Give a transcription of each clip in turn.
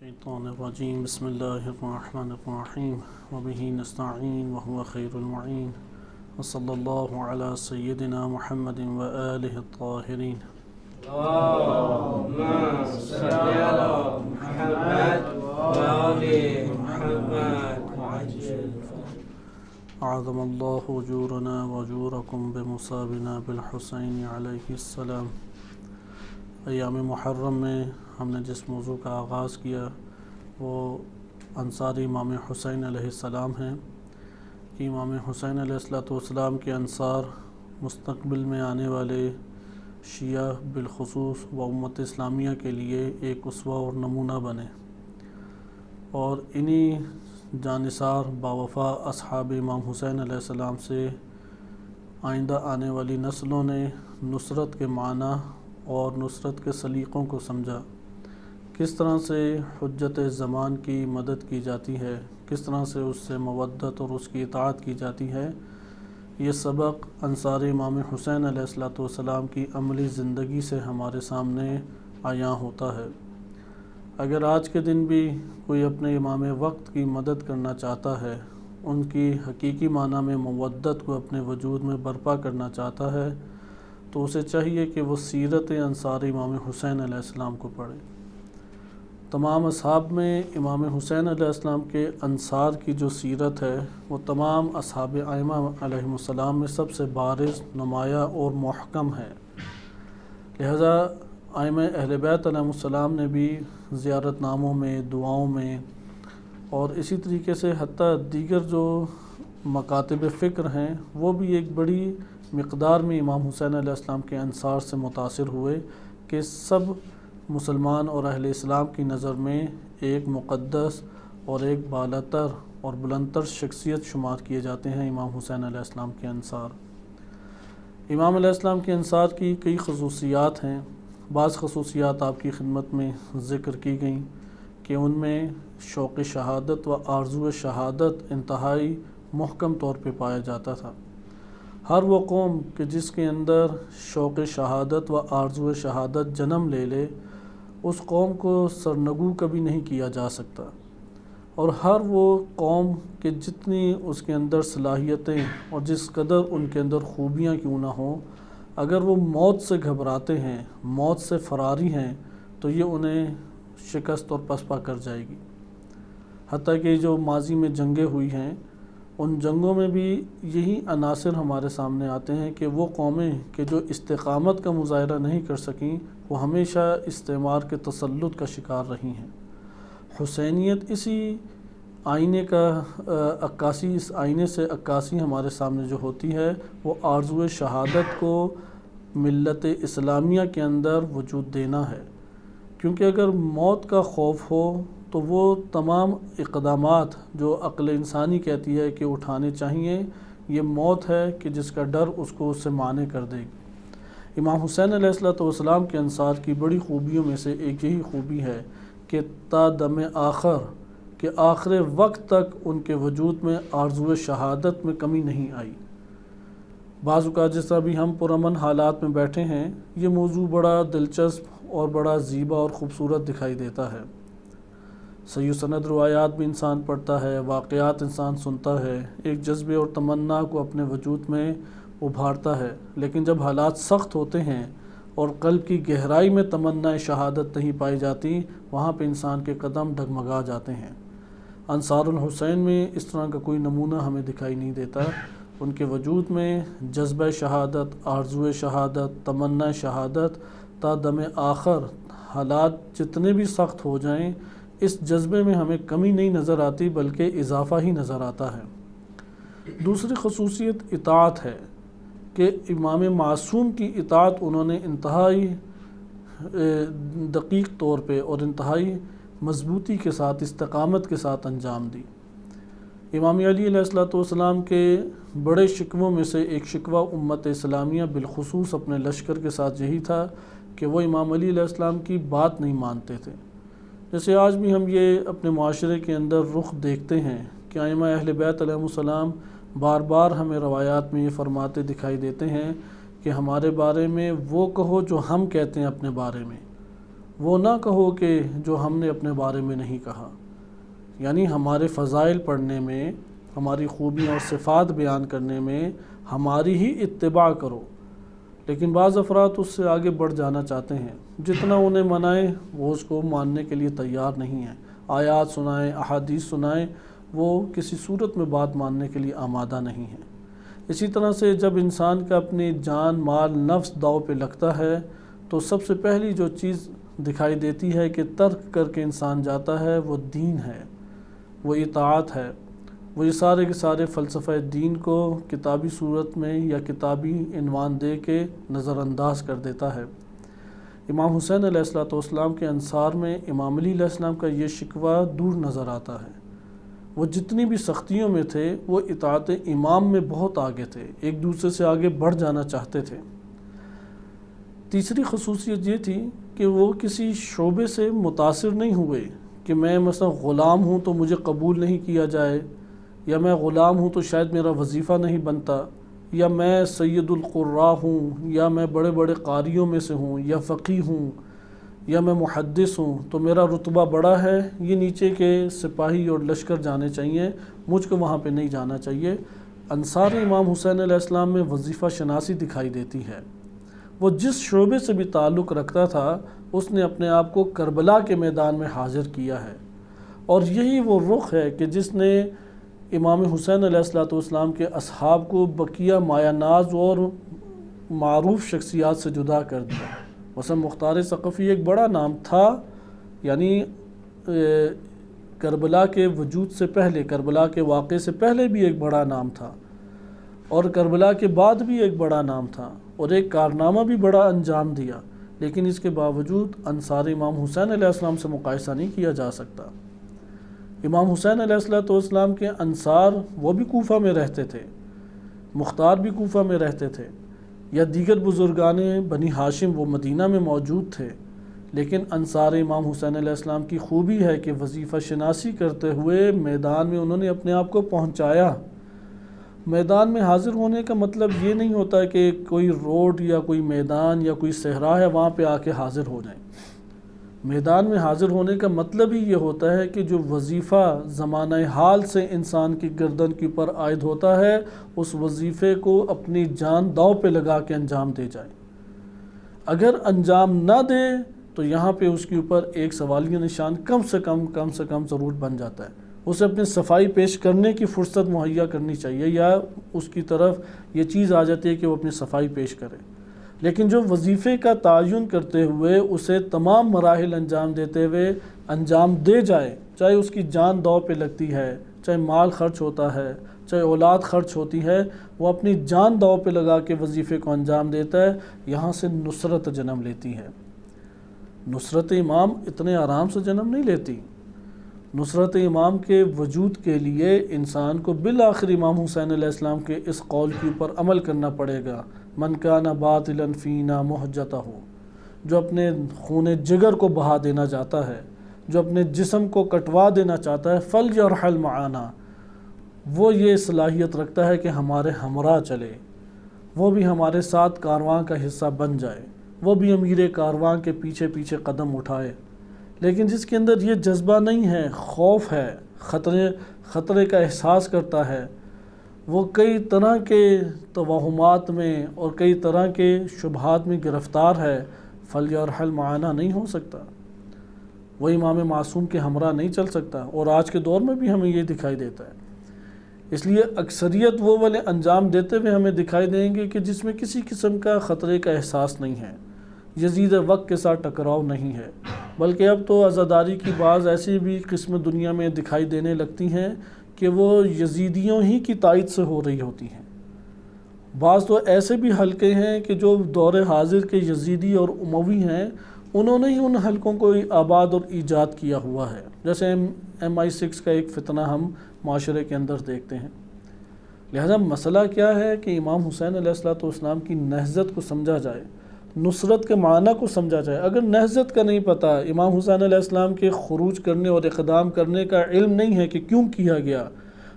الشیطان الرجیم بسم اللہ الرحمن الرحیم وبہ نستعین وهو خیر المعین وصلی اللہ علی سیدنا محمد وآلہ الطاہرین۔ اللهم صل على محمد وآل محمد وعجل اعظم اللہ اجورنا واجورکم بمصابنا بالحسین علیہ السلام۔ ایام محرم میں ہم نے جس موضوع کا آغاز کیا وہ انصار امام حسین علیہ السلام ہیں کہ امام حسین علیہ السلام کے انصار مستقبل میں آنے والے شیعہ بالخصوص و امت اسلامیہ کے لیے ایک اسوہ اور نمونہ بنے، اور انہی جانثار باوفا اصحاب امام حسین علیہ السلام سے آئندہ آنے والی نسلوں نے نصرت کے معنی اور نصرت کے سلیقوں کو سمجھا، کس طرح سے حجت زمان کی مدد کی جاتی ہے، کس طرح سے اس سے مودت اور اس کی اطاعت کی جاتی ہے۔ یہ سبق انصار امام حسین علیہ السلام کی عملی زندگی سے ہمارے سامنے عیاں ہوتا ہے۔ اگر آج کے دن بھی کوئی اپنے امام وقت کی مدد کرنا چاہتا ہے، ان کی حقیقی معنی میں مودت کو اپنے وجود میں برپا کرنا چاہتا ہے، تو اسے چاہیے کہ وہ سیرت انصار امام حسین علیہ السلام کو پڑھے۔ تمام اصحاب میں امام حسین علیہ السلام کے انصار کی جو سیرت ہے وہ تمام اصحاب ائمہ علیہم السلام میں سب سے بارز، نمایاں اور محکم ہے۔ لہذا ائمہ اہل بیت علیہم السلام نے بھی زیارت ناموں میں، دعاؤں میں اور اسی طریقے سے حتیٰ دیگر جو مکاتب فکر ہیں وہ بھی ایک بڑی مقدار میں امام حسین علیہ السلام کے انصار سے متاثر ہوئے کہ سب مسلمان اور اہل اسلام کی نظر میں ایک مقدس اور ایک بالاتر اور بلندتر شخصیت شمار کیے جاتے ہیں امام حسین علیہ السلام کے انصار۔ امام علیہ السلام کے انصار کی کئی خصوصیات ہیں، بعض خصوصیات آپ کی خدمت میں ذکر کی گئیں کہ ان میں شوق شہادت و آرزو شہادت انتہائی محکم طور پہ پایا جاتا تھا۔ ہر وہ قوم کہ جس کے اندر شوق شہادت و آرزو شہادت جنم لے لے، اس قوم کو سرنگو کبھی نہیں کیا جا سکتا، اور ہر وہ قوم کہ جتنی اس کے اندر صلاحیتیں اور جس قدر ان کے اندر خوبیاں کیوں نہ ہوں، اگر وہ موت سے گھبراتے ہیں، موت سے فراری ہیں، تو یہ انہیں شکست اور پسپا کر جائے گی۔ حتیٰ کہ جو ماضی میں جنگیں ہوئی ہیں، ان جنگوں میں بھی یہی عناصر ہمارے سامنے آتے ہیں کہ وہ قومیں کہ جو استقامت کا مظاہرہ نہیں کر سکیں، وہ ہمیشہ استعمار کے تسلط کا شکار رہی ہیں۔ حسینیت اسی آئینے کا عکاسی، اس آئینے سے عکاسی ہمارے سامنے جو ہوتی ہے، وہ آرزو شہادت کو ملت اسلامیہ کے اندر وجود دینا ہے، کیونکہ اگر موت کا خوف ہو تو وہ تمام اقدامات جو عقل انسانی کہتی ہے کہ اٹھانے چاہیے، یہ موت ہے کہ جس کا ڈر اس کو اس سے مانع کر دے گی۔ امام حسین علیہ السلام کے انصار کی بڑی خوبیوں میں سے ایک یہی خوبی ہے کہ تا دم آخر، کہ آخر وقت تک ان کے وجود میں آرزو شہادت میں کمی نہیں آئی۔ بعض اوقات جس طرح بھی ہم پرامن حالات میں بیٹھے ہیں، یہ موضوع بڑا دلچسپ اور بڑا زیبا اور خوبصورت دکھائی دیتا ہے۔ صحیح سند روایات بھی انسان پڑھتا ہے، واقعات انسان سنتا ہے، ایک جذبے اور تمنا کو اپنے وجود میں ابھارتا ہے، لیکن جب حالات سخت ہوتے ہیں اور قلب کی گہرائی میں تمنا شہادت نہیں پائی جاتی، وہاں پہ انسان کے قدم ڈگمگا جاتے ہیں۔ انصار الحسین میں اس طرح کا کوئی نمونہ ہمیں دکھائی نہیں دیتا۔ ان کے وجود میں جذبہ شہادت، آرزو شہادت، تمنا شہادت تا دم آخر، حالات جتنے بھی سخت ہو جائیں، اس جذبے میں ہمیں کمی نہیں نظر آتی بلکہ اضافہ ہی نظر آتا ہے۔ دوسری خصوصیت اطاعت ہے کہ امام معصوم کی اطاعت انہوں نے انتہائی دقیق طور پہ اور انتہائی مضبوطی کے ساتھ، استقامت کے ساتھ انجام دی۔ امام علی علیہ السلام کے بڑے شکووں میں سے ایک شکوہ امت اسلامیہ بالخصوص اپنے لشکر کے ساتھ یہی تھا کہ وہ امام علی علیہ السلام کی بات نہیں مانتے تھے۔ جیسے آج بھی ہم یہ اپنے معاشرے کے اندر رخ دیکھتے ہیں کہ ائمہ اہل بیت علیہم السلام بار بار ہمیں روایات میں یہ فرماتے دکھائی دیتے ہیں کہ ہمارے بارے میں وہ کہو جو ہم کہتے ہیں اپنے بارے میں، وہ نہ کہو کہ جو ہم نے اپنے بارے میں نہیں کہا، یعنی ہمارے فضائل پڑھنے میں، ہماری خوبیاں اور صفات بیان کرنے میں ہماری ہی اتباع کرو۔ لیکن بعض افراد اس سے آگے بڑھ جانا چاہتے ہیں، جتنا انہیں منائیں وہ اس کو ماننے کے لیے تیار نہیں ہیں، آیات سنائیں، احادیث سنائیں، وہ کسی صورت میں بات ماننے کے لیے آمادہ نہیں ہیں۔ اسی طرح سے جب انسان کا اپنی جان، مال، نفس داؤ پہ لگتا ہے تو سب سے پہلی جو چیز دکھائی دیتی ہے کہ ترک کر کے انسان جاتا ہے وہ دین ہے، وہ اطاعت ہے۔ وہ یہ سارے کے سارے فلسفہ دین کو کتابی صورت میں یا کتابی عنوان دے کے نظر انداز کر دیتا ہے۔ امام حسین علیہ السلام کے انصار میں امام علی علیہ السلام کا یہ شکوہ دور نظر آتا ہے۔ وہ جتنی بھی سختیوں میں تھے وہ اطاعت امام میں بہت آگے تھے، ایک دوسرے سے آگے بڑھ جانا چاہتے تھے۔ تیسری خصوصیت یہ تھی کہ وہ کسی شعبے سے متاثر نہیں ہوئے کہ میں مثلا غلام ہوں تو مجھے قبول نہیں کیا جائے، یا میں غلام ہوں تو شاید میرا وظیفہ نہیں بنتا، یا میں سید القراء ہوں، یا میں بڑے بڑے قاریوں میں سے ہوں، یا فقیہ ہوں، یا میں محدث ہوں تو میرا رتبہ بڑا ہے، یہ نیچے کے سپاہی اور لشکر جانے چاہیے، مجھ کو وہاں پہ نہیں جانا چاہیے۔ انصار امام حسین علیہ السلام میں وظیفہ شناسی دکھائی دیتی ہے۔ وہ جس شعبے سے بھی تعلق رکھتا تھا اس نے اپنے آپ کو کربلا کے میدان میں حاضر کیا ہے، اور یہی وہ رخ ہے کہ جس نے امام حسین علیہ السلام کے اصحاب کو بقیہ مایہ ناز اور معروف شخصیات سے جدا کر دیا۔ مثلا مختار ثقفی ایک بڑا نام تھا، یعنی کربلا کے وجود سے پہلے، کربلا کے واقعے سے پہلے بھی ایک بڑا نام تھا، اور کربلا کے بعد بھی ایک بڑا نام تھا، اور ایک کارنامہ بھی بڑا انجام دیا، لیکن اس کے باوجود انصار امام حسین علیہ السلام سے مقایسہ نہیں کیا جا سکتا۔ امام حسین علیہ السلام کے انصار وہ بھی کوفہ میں رہتے تھے، مختار بھی کوفہ میں رہتے تھے، یا دیگر بزرگان بنی ہاشم وہ مدینہ میں موجود تھے، لیکن انصار امام حسین علیہ السلام کی خوبی ہے کہ وظیفہ شناسی کرتے ہوئے میدان میں انہوں نے اپنے آپ کو پہنچایا۔ میدان میں حاضر ہونے کا مطلب یہ نہیں ہوتا کہ کوئی روڈ یا کوئی میدان یا کوئی صحرا ہے وہاں پہ آ کے حاضر ہو جائیں۔ میدان میں حاضر ہونے کا مطلب ہی یہ ہوتا ہے کہ جو وظیفہ زمانہ حال سے انسان کی گردن کے اوپر عائد ہوتا ہے اس وظیفے کو اپنی جان داؤ پہ لگا کے انجام دے جائے۔ اگر انجام نہ دے تو یہاں پہ اس کے اوپر ایک سوالیہ نشان کم سے کم ضرور بن جاتا ہے۔ اسے اپنی صفائی پیش کرنے کی فرصت مہیا کرنی چاہیے، یا اس کی طرف یہ چیز آ جاتی ہے کہ وہ اپنی صفائی پیش کرے۔ لیکن جو وظیفے کا تعین کرتے ہوئے اسے تمام مراحل انجام دیتے ہوئے انجام دے جائے، چاہے اس کی جان داؤ پہ لگتی ہے، چاہے مال خرچ ہوتا ہے، چاہے اولاد خرچ ہوتی ہے، وہ اپنی جان داؤ پہ لگا کے وظیفے کو انجام دیتا ہے، یہاں سے نصرت جنم لیتی ہے۔ نصرت امام اتنے آرام سے جنم نہیں لیتی۔ نصرت امام کے وجود کے لیے انسان کو بالآخر امام حسین علیہ السلام کے اس قول کے اوپر عمل کرنا پڑے گا، من کان باطلا فینا محجتہ، جو اپنے خون جگر کو بہا دینا چاہتا ہے، جو اپنے جسم کو کٹوا دینا چاہتا ہے، فلیرحل معانا، وہ یہ صلاحیت رکھتا ہے کہ ہمارے ہمراہ چلے، وہ بھی ہمارے ساتھ کارواں کا حصہ بن جائے، وہ بھی امیر کارواں کے پیچھے پیچھے قدم اٹھائے۔ لیکن جس کے اندر یہ جذبہ نہیں ہے، خوف ہے، خطرے کا احساس کرتا ہے، وہ کئی طرح کے توہمات میں اور کئی طرح کے شبہات میں گرفتار ہے، فلیرحل معانا نہیں ہو سکتا، وہ امام معصوم کے ہمراہ نہیں چل سکتا، اور آج کے دور میں بھی ہمیں یہ دکھائی دیتا ہے۔ اس لیے اکثریت وہ والے انجام دیتے ہوئے ہمیں دکھائی دیں گے کہ جس میں کسی قسم کا خطرے کا احساس نہیں ہے، یزید وقت کے ساتھ ٹکراؤ نہیں ہے، بلکہ اب تو عزاداری کی بعض ایسی بھی قسم دنیا میں دکھائی دینے لگتی ہیں کہ وہ یزیدیوں ہی کی تائید سے ہو رہی ہوتی ہیں۔ بعض تو ایسے بھی حلقے ہیں کہ جو دور حاضر کے یزیدی اور اموی ہیں، انہوں نے ہی ان حلقوں کو آباد اور ایجاد کیا ہوا ہے، جیسے MI6 کا ایک فتنہ ہم معاشرے کے اندر دیکھتے ہیں۔ لہذا مسئلہ کیا ہے کہ امام حسین علیہ السلام کی نہضت کو سمجھا جائے، نصرت کے معنی کو سمجھا جائے۔ اگر نہضت کا نہیں پتہ، امام حسین علیہ السلام کے خروج کرنے اور اقدام کرنے کا علم نہیں ہے کہ کیوں کیا گیا،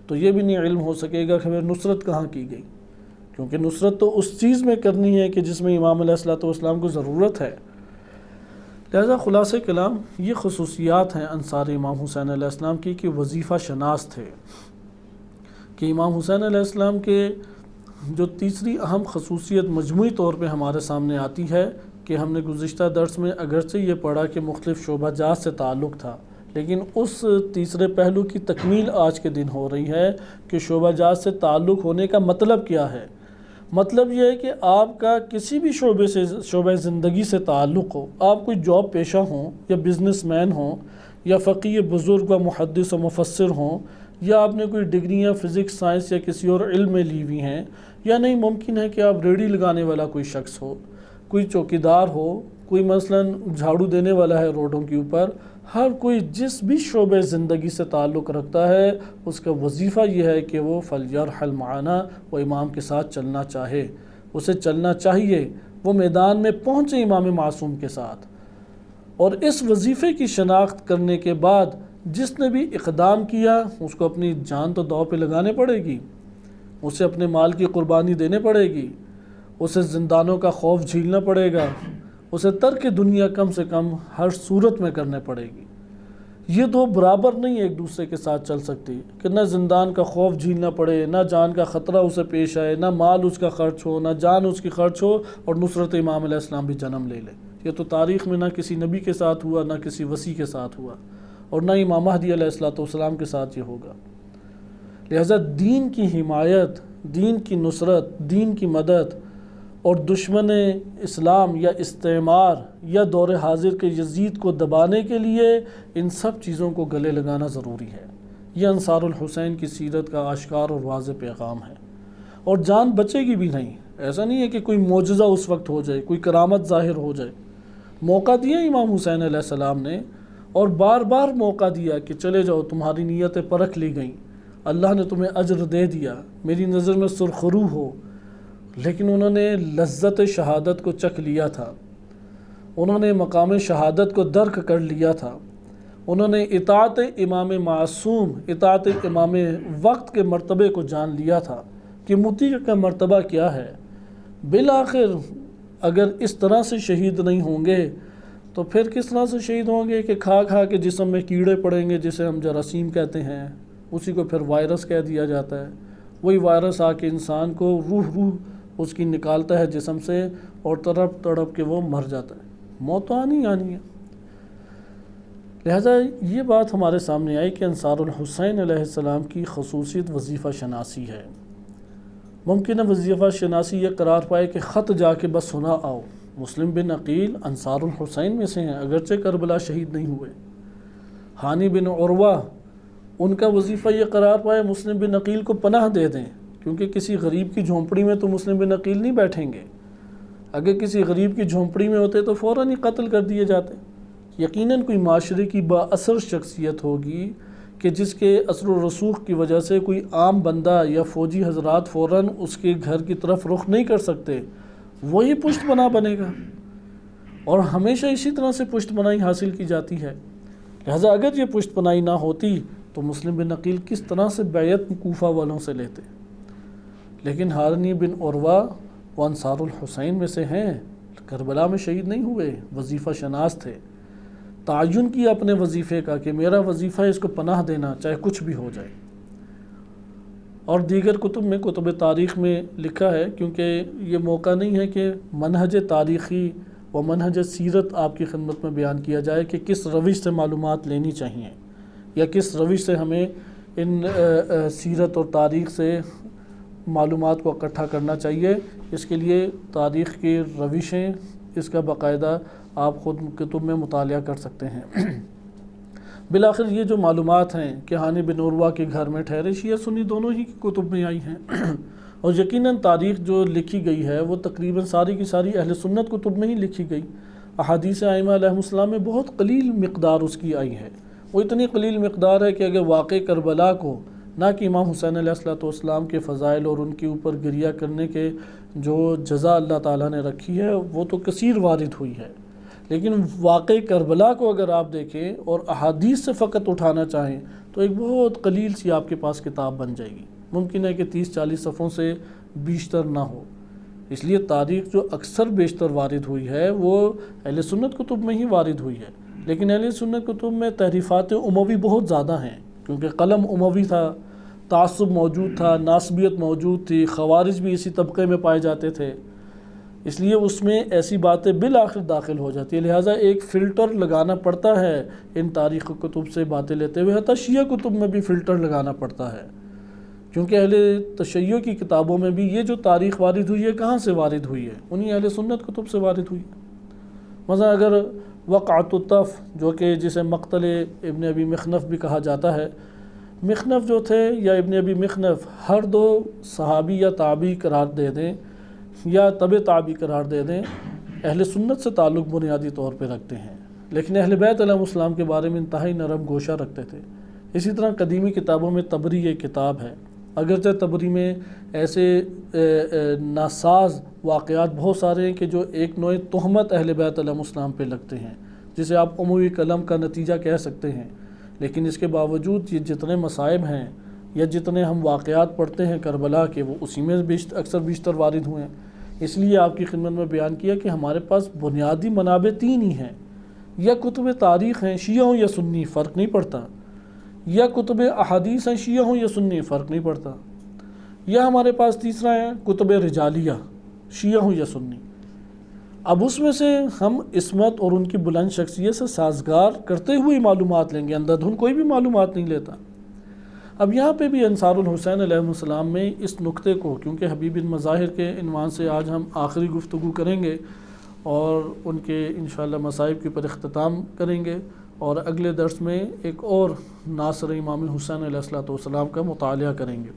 تو یہ بھی نہیں علم ہو سکے گا کہ نصرت کہاں کی گئی، کیونکہ نصرت تو اس چیز میں کرنی ہے کہ جس میں امام علیہ السلام کو ضرورت ہے۔ لہذا خلاصہ کلام یہ خصوصیات ہیں انصار امام حسین علیہ السلام کی کہ وظیفہ شناس تھے، کہ امام حسین علیہ السلام کے جو تیسری اہم خصوصیت مجموعی طور پہ ہمارے سامنے آتی ہے کہ ہم نے گزشتہ درس میں اگرچہ یہ پڑھا کہ مختلف شعبہ جات سے تعلق تھا، لیکن اس تیسرے پہلو کی تکمیل آج کے دن ہو رہی ہے کہ شعبہ جات سے تعلق ہونے کا مطلب کیا ہے۔ مطلب یہ ہے کہ آپ کا کسی بھی شعبہ زندگی سے تعلق ہو، آپ کوئی جاب پیشہ ہوں یا بزنس مین ہوں یا فقیہ بزرگ و محدث و مفسر ہوں، یا آپ نے کوئی ڈگریاں فزکس سائنس یا کسی اور علم میں لی ہوئی ہیں، یا نہیں ممکن ہے کہ آپ ریڑھی لگانے والا کوئی شخص ہو، کوئی چوکیدار ہو، کوئی مثلاً جھاڑو دینے والا ہے روڈوں کے اوپر، ہر کوئی جس بھی شعبہ زندگی سے تعلق رکھتا ہے اس کا وظیفہ یہ ہے کہ وہ فلیرحل معنا، وہ امام کے ساتھ چلنا چاہے، اسے چلنا چاہیے، وہ میدان میں پہنچے امام معصوم کے ساتھ۔ اور اس وظیفے کی شناخت کرنے کے بعد جس نے بھی اقدام کیا اس کو اپنی جان تو داؤ پہ لگانے پڑے گی، اسے اپنے مال کی قربانی دینے پڑے گی، اسے زندانوں کا خوف جھیلنا پڑے گا، اسے ترک دنیا کم سے کم ہر صورت میں کرنے پڑے گی۔ یہ دو برابر نہیں ایک دوسرے کے ساتھ چل سکتی کہ نہ زندان کا خوف جھیلنا پڑے، نہ جان کا خطرہ اسے پیش آئے، نہ مال اس کا خرچ ہو، نہ جان اس کی خرچ ہو، اور نصرت امام علیہ السلام بھی جنم لے لے۔ یہ تو تاریخ میں نہ کسی نبی کے ساتھ ہوا، نہ کسی وصی کے ساتھ ہوا، اور نہ امام مہدی علیہ السلام کے ساتھ یہ ہوگا۔ لہذا دین کی حمایت، دین کی نصرت، دین کی مدد، اور دشمن اسلام یا استعمار یا دور حاضر کے یزید کو دبانے کے لیے ان سب چیزوں کو گلے لگانا ضروری ہے۔ یہ انصار الحسین کی سیرت کا آشکار اور واضح پیغام ہے، اور جان بچے گی بھی نہیں۔ ایسا نہیں ہے کہ کوئی معجزہ اس وقت ہو جائے، کوئی کرامت ظاہر ہو جائے۔ موقع دیا امام حسین علیہ السلام نے، اور بار بار موقع دیا کہ چلے جاؤ، تمہاری نیتیں پرکھ لی گئیں، اللہ نے تمہیں اجر دے دیا، میری نظر میں سرخرو ہو، لیکن انہوں نے لذت شہادت کو چکھ لیا تھا، انہوں نے مقام شہادت کو درک کر لیا تھا، انہوں نے اطاعت امام معصوم، اطاعت امام وقت کے مرتبے کو جان لیا تھا کہ مطیع کا مرتبہ کیا ہے۔ بالآخر اگر اس طرح سے شہید نہیں ہوں گے تو پھر کس طرح سے شہید ہوں گے کہ کھا کھا کے جسم میں کیڑے پڑیں گے، جسے ہم جراثیم کہتے ہیں، اسی کو پھر وائرس کہہ دیا جاتا ہے۔ وہی وائرس آ کے انسان کو روح اس کی نکالتا ہے جسم سے، اور تڑپ تڑپ کے وہ مر جاتا ہے۔ موت تو آنی ہے۔ لہذا یہ بات ہمارے سامنے آئی کہ انصار الحسین علیہ السلام کی خصوصیت وظیفہ شناسی ہے۔ ممکن ہے وظیفہ شناسی یہ قرار پائے کہ خط جا کے بس سنا آؤ۔ مسلم بن عقیل انصار الحسین میں سے ہیں، اگرچہ کربلا شہید نہیں ہوئے۔ ہانی بن عروہ، ان کا وظیفہ یہ قرار پائے مسلم بن عقیل کو پناہ دے دیں، کیونکہ کسی غریب کی جھونپڑی میں تو مسلم بن عقیل نہیں بیٹھیں گے۔ اگر کسی غریب کی جھونپڑی میں ہوتے تو فوراً ہی قتل کر دیے جاتے۔ یقیناً کوئی معاشرے کی با اثر شخصیت ہوگی کہ جس کے اثر و رسوخ کی وجہ سے کوئی عام بندہ یا فوجی حضرات فوراً اس کے گھر کی طرف رخ نہیں کر سکتے، وہی پشت پناہ بنے گا، اور ہمیشہ اسی طرح سے پشت پناہی حاصل کی جاتی ہے۔ لہذا اگر یہ پشت پناہی نہ ہوتی تو مسلم بن عقیل کس طرح سے بیعت کوفہ والوں سے لیتے۔ لیکن ہانی بن عروہ وہ انصار الحسین میں سے ہیں، کربلا میں شہید نہیں ہوئے، وظیفہ شناس تھے، تعین کیا اپنے وظیفے کا کہ میرا وظیفہ ہے اس کو پناہ دینا، چاہے کچھ بھی ہو جائے۔ اور دیگر کتب میں، کتب تاریخ میں لکھا ہے، کیونکہ یہ موقع نہیں ہے کہ منہج تاریخی و منہج سیرت آپ کی خدمت میں بیان کیا جائے کہ کس روش سے معلومات لینی چاہیے، یا کس روش سے ہمیں ان سیرت اور تاریخ سے معلومات کو اکٹھا کرنا چاہیے۔ اس کے لیے تاریخ کی روشیں، اس کا باقاعدہ آپ خود کتب میں مطالعہ کر سکتے ہیں۔ بالآخر یہ جو معلومات ہیں کہ ہانی بن عروہ کے گھر میں ٹھہرے، شیعہ سنی دونوں ہی کی کتب میں آئی ہیں، اور یقیناً تاریخ جو لکھی گئی ہے وہ تقریباً ساری کی ساری اہل سنت کتب میں ہی لکھی گئی۔ احادیث ائمہ علیہم السلام میں بہت قلیل مقدار اس کی آئی ہے، وہ اتنی قلیل مقدار ہے کہ اگر واقع کربلا کو، نہ کہ امام حسین علیہ السلام کے فضائل اور ان کے اوپر گریہ کرنے کے جو جزا اللہ تعالیٰ نے رکھی ہے وہ تو کثیر وارد ہوئی ہے، لیکن واقع کربلا کو اگر آپ دیکھیں اور احادیث سے فقط اٹھانا چاہیں تو ایک بہت قلیل سی آپ کے پاس کتاب بن جائے گی۔ ممکن ہے کہ 30-40 صفحوں سے بیشتر نہ ہو، اس لیے تاریخ جو اکثر بیشتر وارد ہوئی ہے وہ اہل سنت کتب میں ہی وارد ہوئی ہے، لیکن اہل سنت کتب میں تحریفات اموی بہت زیادہ ہیں، کیونکہ قلم اموی تھا، تعصب موجود تھا، ناسبیت موجود تھی، خوارج بھی اسی طبقے میں پائے جاتے تھے، اس لیے اس میں ایسی باتیں بالآخر داخل ہو جاتی ہے، لہٰذا ایک فلٹر لگانا پڑتا ہے ان تاریخ کتب سے باتیں لیتے ہوئے، حتیٰ شیعہ کتب میں بھی فلٹر لگانا پڑتا ہے، کیونکہ اہل تشیع کی کتابوں میں بھی یہ جو تاریخ وارد ہوئی ہے کہاں سے وارد ہوئی ہے؟ انہی اہل سنت کتب سے وارد ہوئی ہے۔ مثلا اگر وقعۃ الطف جو کہ جسے مقتل ابن ابی مخنف بھی کہا جاتا ہے، مخنف جو تھے یا ابن ابی مخنف ہر دو صحابی یا تابعی قرار دے دیں یا تبع تابعی قرار دے دیں، اہل سنت سے تعلق بنیادی طور پہ رکھتے ہیں، لیکن اہل بیت علیہ السلام کے بارے میں انتہائی نرم گوشہ رکھتے تھے۔ اسی طرح قدیمی کتابوں میں طبری ایک کتاب ہے، اگرچہ طبری میں ایسے ناساز واقعات بہت سارے ہیں کہ جو ایک نوع تہمت اہل بیت علیہ السلام پہ لگتے ہیں، جسے آپ اموی قلم کا نتیجہ کہہ سکتے ہیں، لیکن اس کے باوجود یہ جتنے مصائب ہیں یا جتنے ہم واقعات پڑھتے ہیں کربلا کے، وہ اسی میں اکثر بیشتر وارد ہوئے ہیں۔ اس لیے آپ کی خدمت میں بیان کیا کہ ہمارے پاس بنیادی منابع تین ہی ہیں، یا کتب تاریخ ہیں، شیعہ ہوں یا سنی فرق نہیں پڑتا، یا کتب احادیث ہیں، شیعہ ہوں یا سنی فرق نہیں پڑتا، یا ہمارے پاس تیسرا ہے کتب رجالیہ، شیعہ ہوں یا سنی۔ اب اس میں سے ہم عصمت اور ان کی بلند شخصیت سے سازگار کرتے ہوئے معلومات لیں گے، اندھا دھند کوئی بھی معلومات نہیں لیتا۔ اب یہاں پہ بھی انصار الحسین علیہ السلام میں اس نقطے کو، کیونکہ حبیب المظاہر کے عنوان سے آج ہم آخری گفتگو کریں گے اور ان کے انشاءاللہ مصائب کے پر اختتام کریں گے، اور اگلے درس میں ایک اور ناصر امام حسین علیہ السلام کا مطالعہ کریں گے۔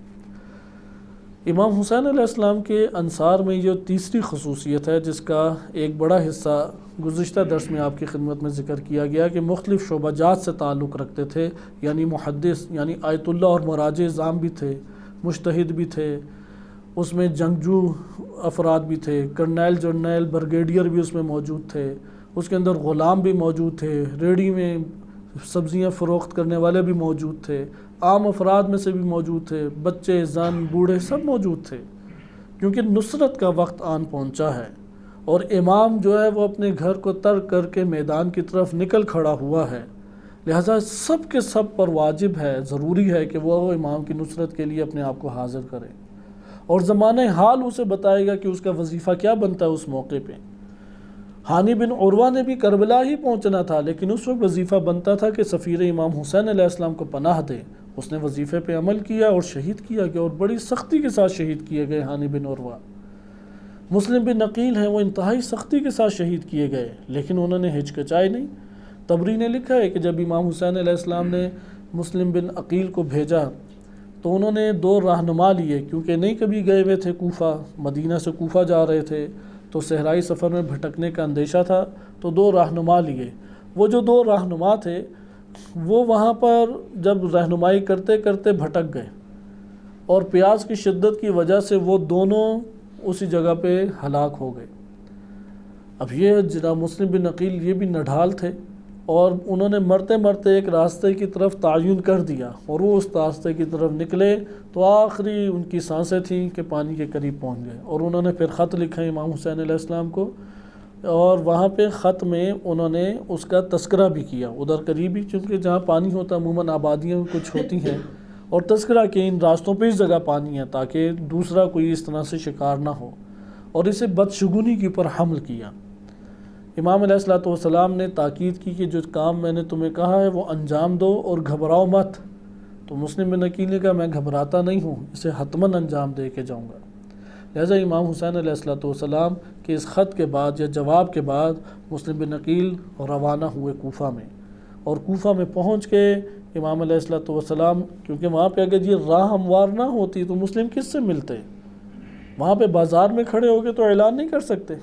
امام حسین علیہ السلام کے انصار میں یہ تیسری خصوصیت ہے جس کا ایک بڑا حصہ گزشتہ درس میں آپ کی خدمت میں ذکر کیا گیا کہ مختلف شعبہ جات سے تعلق رکھتے تھے، یعنی محدث، یعنی آیت اللہ اور مراجع ظام بھی تھے، مجتہد بھی تھے، اس میں جنگجو افراد بھی تھے، کرنیل جرنیل بریگیڈیئر بھی اس میں موجود تھے، اس کے اندر غلام بھی موجود تھے، ریڑھی میں سبزیاں فروخت کرنے والے بھی موجود تھے، عام افراد میں سے بھی موجود تھے، بچے زن بوڑھے سب موجود تھے، کیونکہ نصرت کا وقت آن پہنچا ہے، اور امام جو ہے وہ اپنے گھر کو ترک کر کے میدان کی طرف نکل کھڑا ہوا ہے، لہٰذا سب کے سب پر واجب ہے، ضروری ہے کہ وہ امام کی نصرت کے لیے اپنے آپ کو حاضر کرے، اور زمانہ حال اسے بتائے گا کہ اس کا وظیفہ کیا بنتا ہے اس موقع پہ۔ ہانی بن عروہ نے بھی کربلا ہی پہنچنا تھا، لیکن اس وقت وظیفہ بنتا تھا کہ سفیر امام حسین علیہ السلام کو پناہ دے، اس نے وظیفے پہ عمل کیا اور شہید کیا گیا، اور بڑی سختی کے ساتھ شہید کیے گئے ہانی بن عروہ۔ مسلم بن عقیل ہیں، وہ انتہائی سختی کے ساتھ شہید کیے گئے، لیکن انہوں نے ہچکچائی نہیں۔ طبری نے لکھا ہے کہ جب امام حسین علیہ السلام نے مسلم بن عقیل کو بھیجا تو انہوں نے دو رہنما لیے، کیونکہ نہیں کبھی گئے ہوئے تھے کوفہ، مدینہ سے کوفہ جا رہے تھے تو صحرائی سفر میں بھٹکنے کا اندیشہ تھا، تو دو رہنما لیے۔ وہ جو دو رہنما تھے وہ وہاں پر جب رہنمائی کرتے کرتے بھٹک گئے، اور پیاس کی شدت کی وجہ سے وہ دونوں اسی جگہ پہ ہلاک ہو گئے۔ اب یہ جناب مسلم بن عقیل یہ بھی نڈھال تھے، اور انہوں نے مرتے مرتے ایک راستے کی طرف تعین کر دیا، اور وہ اس راستے کی طرف نکلے تو آخری ان کی سانسیں تھیں کہ پانی کے قریب پہنچ گئے، اور انہوں نے پھر خط لکھا امام حسین علیہ السلام کو، اور وہاں پہ خط میں انہوں نے اس کا تذکرہ بھی کیا، ادھر قریبی چونکہ جہاں پانی ہوتا عموماً آبادیاں کچھ ہوتی ہیں، اور تذکرہ کہ ان راستوں پہ اس جگہ پانی ہے تاکہ دوسرا کوئی اس طرح سے شکار نہ ہو، اور اسے بدشگونی کے اوپر حمل کیا۔ امام علیہ السلام نے تاکید کی کہ جو کام میں نے تمہیں کہا ہے وہ انجام دو اور گھبراؤ مت، تو مسلم بن عقیل نے کہا میں گھبراتا نہیں ہوں، اسے حتماً انجام دے کے جاؤں گا۔ لہٰذا امام حسین علیہ السلام کے اس خط کے بعد یا جواب کے بعد مسلم بن عقیل روانہ ہوئے کوفہ میں، اور کوفہ میں پہنچ کے امام علیہ السلام، کیونکہ وہاں پہ اگر یہ راہ ہموار نہ ہوتی تو مسلم کس سے ملتے، وہاں پہ بازار میں کھڑے ہو کے تو اعلان نہیں کر سکتے۔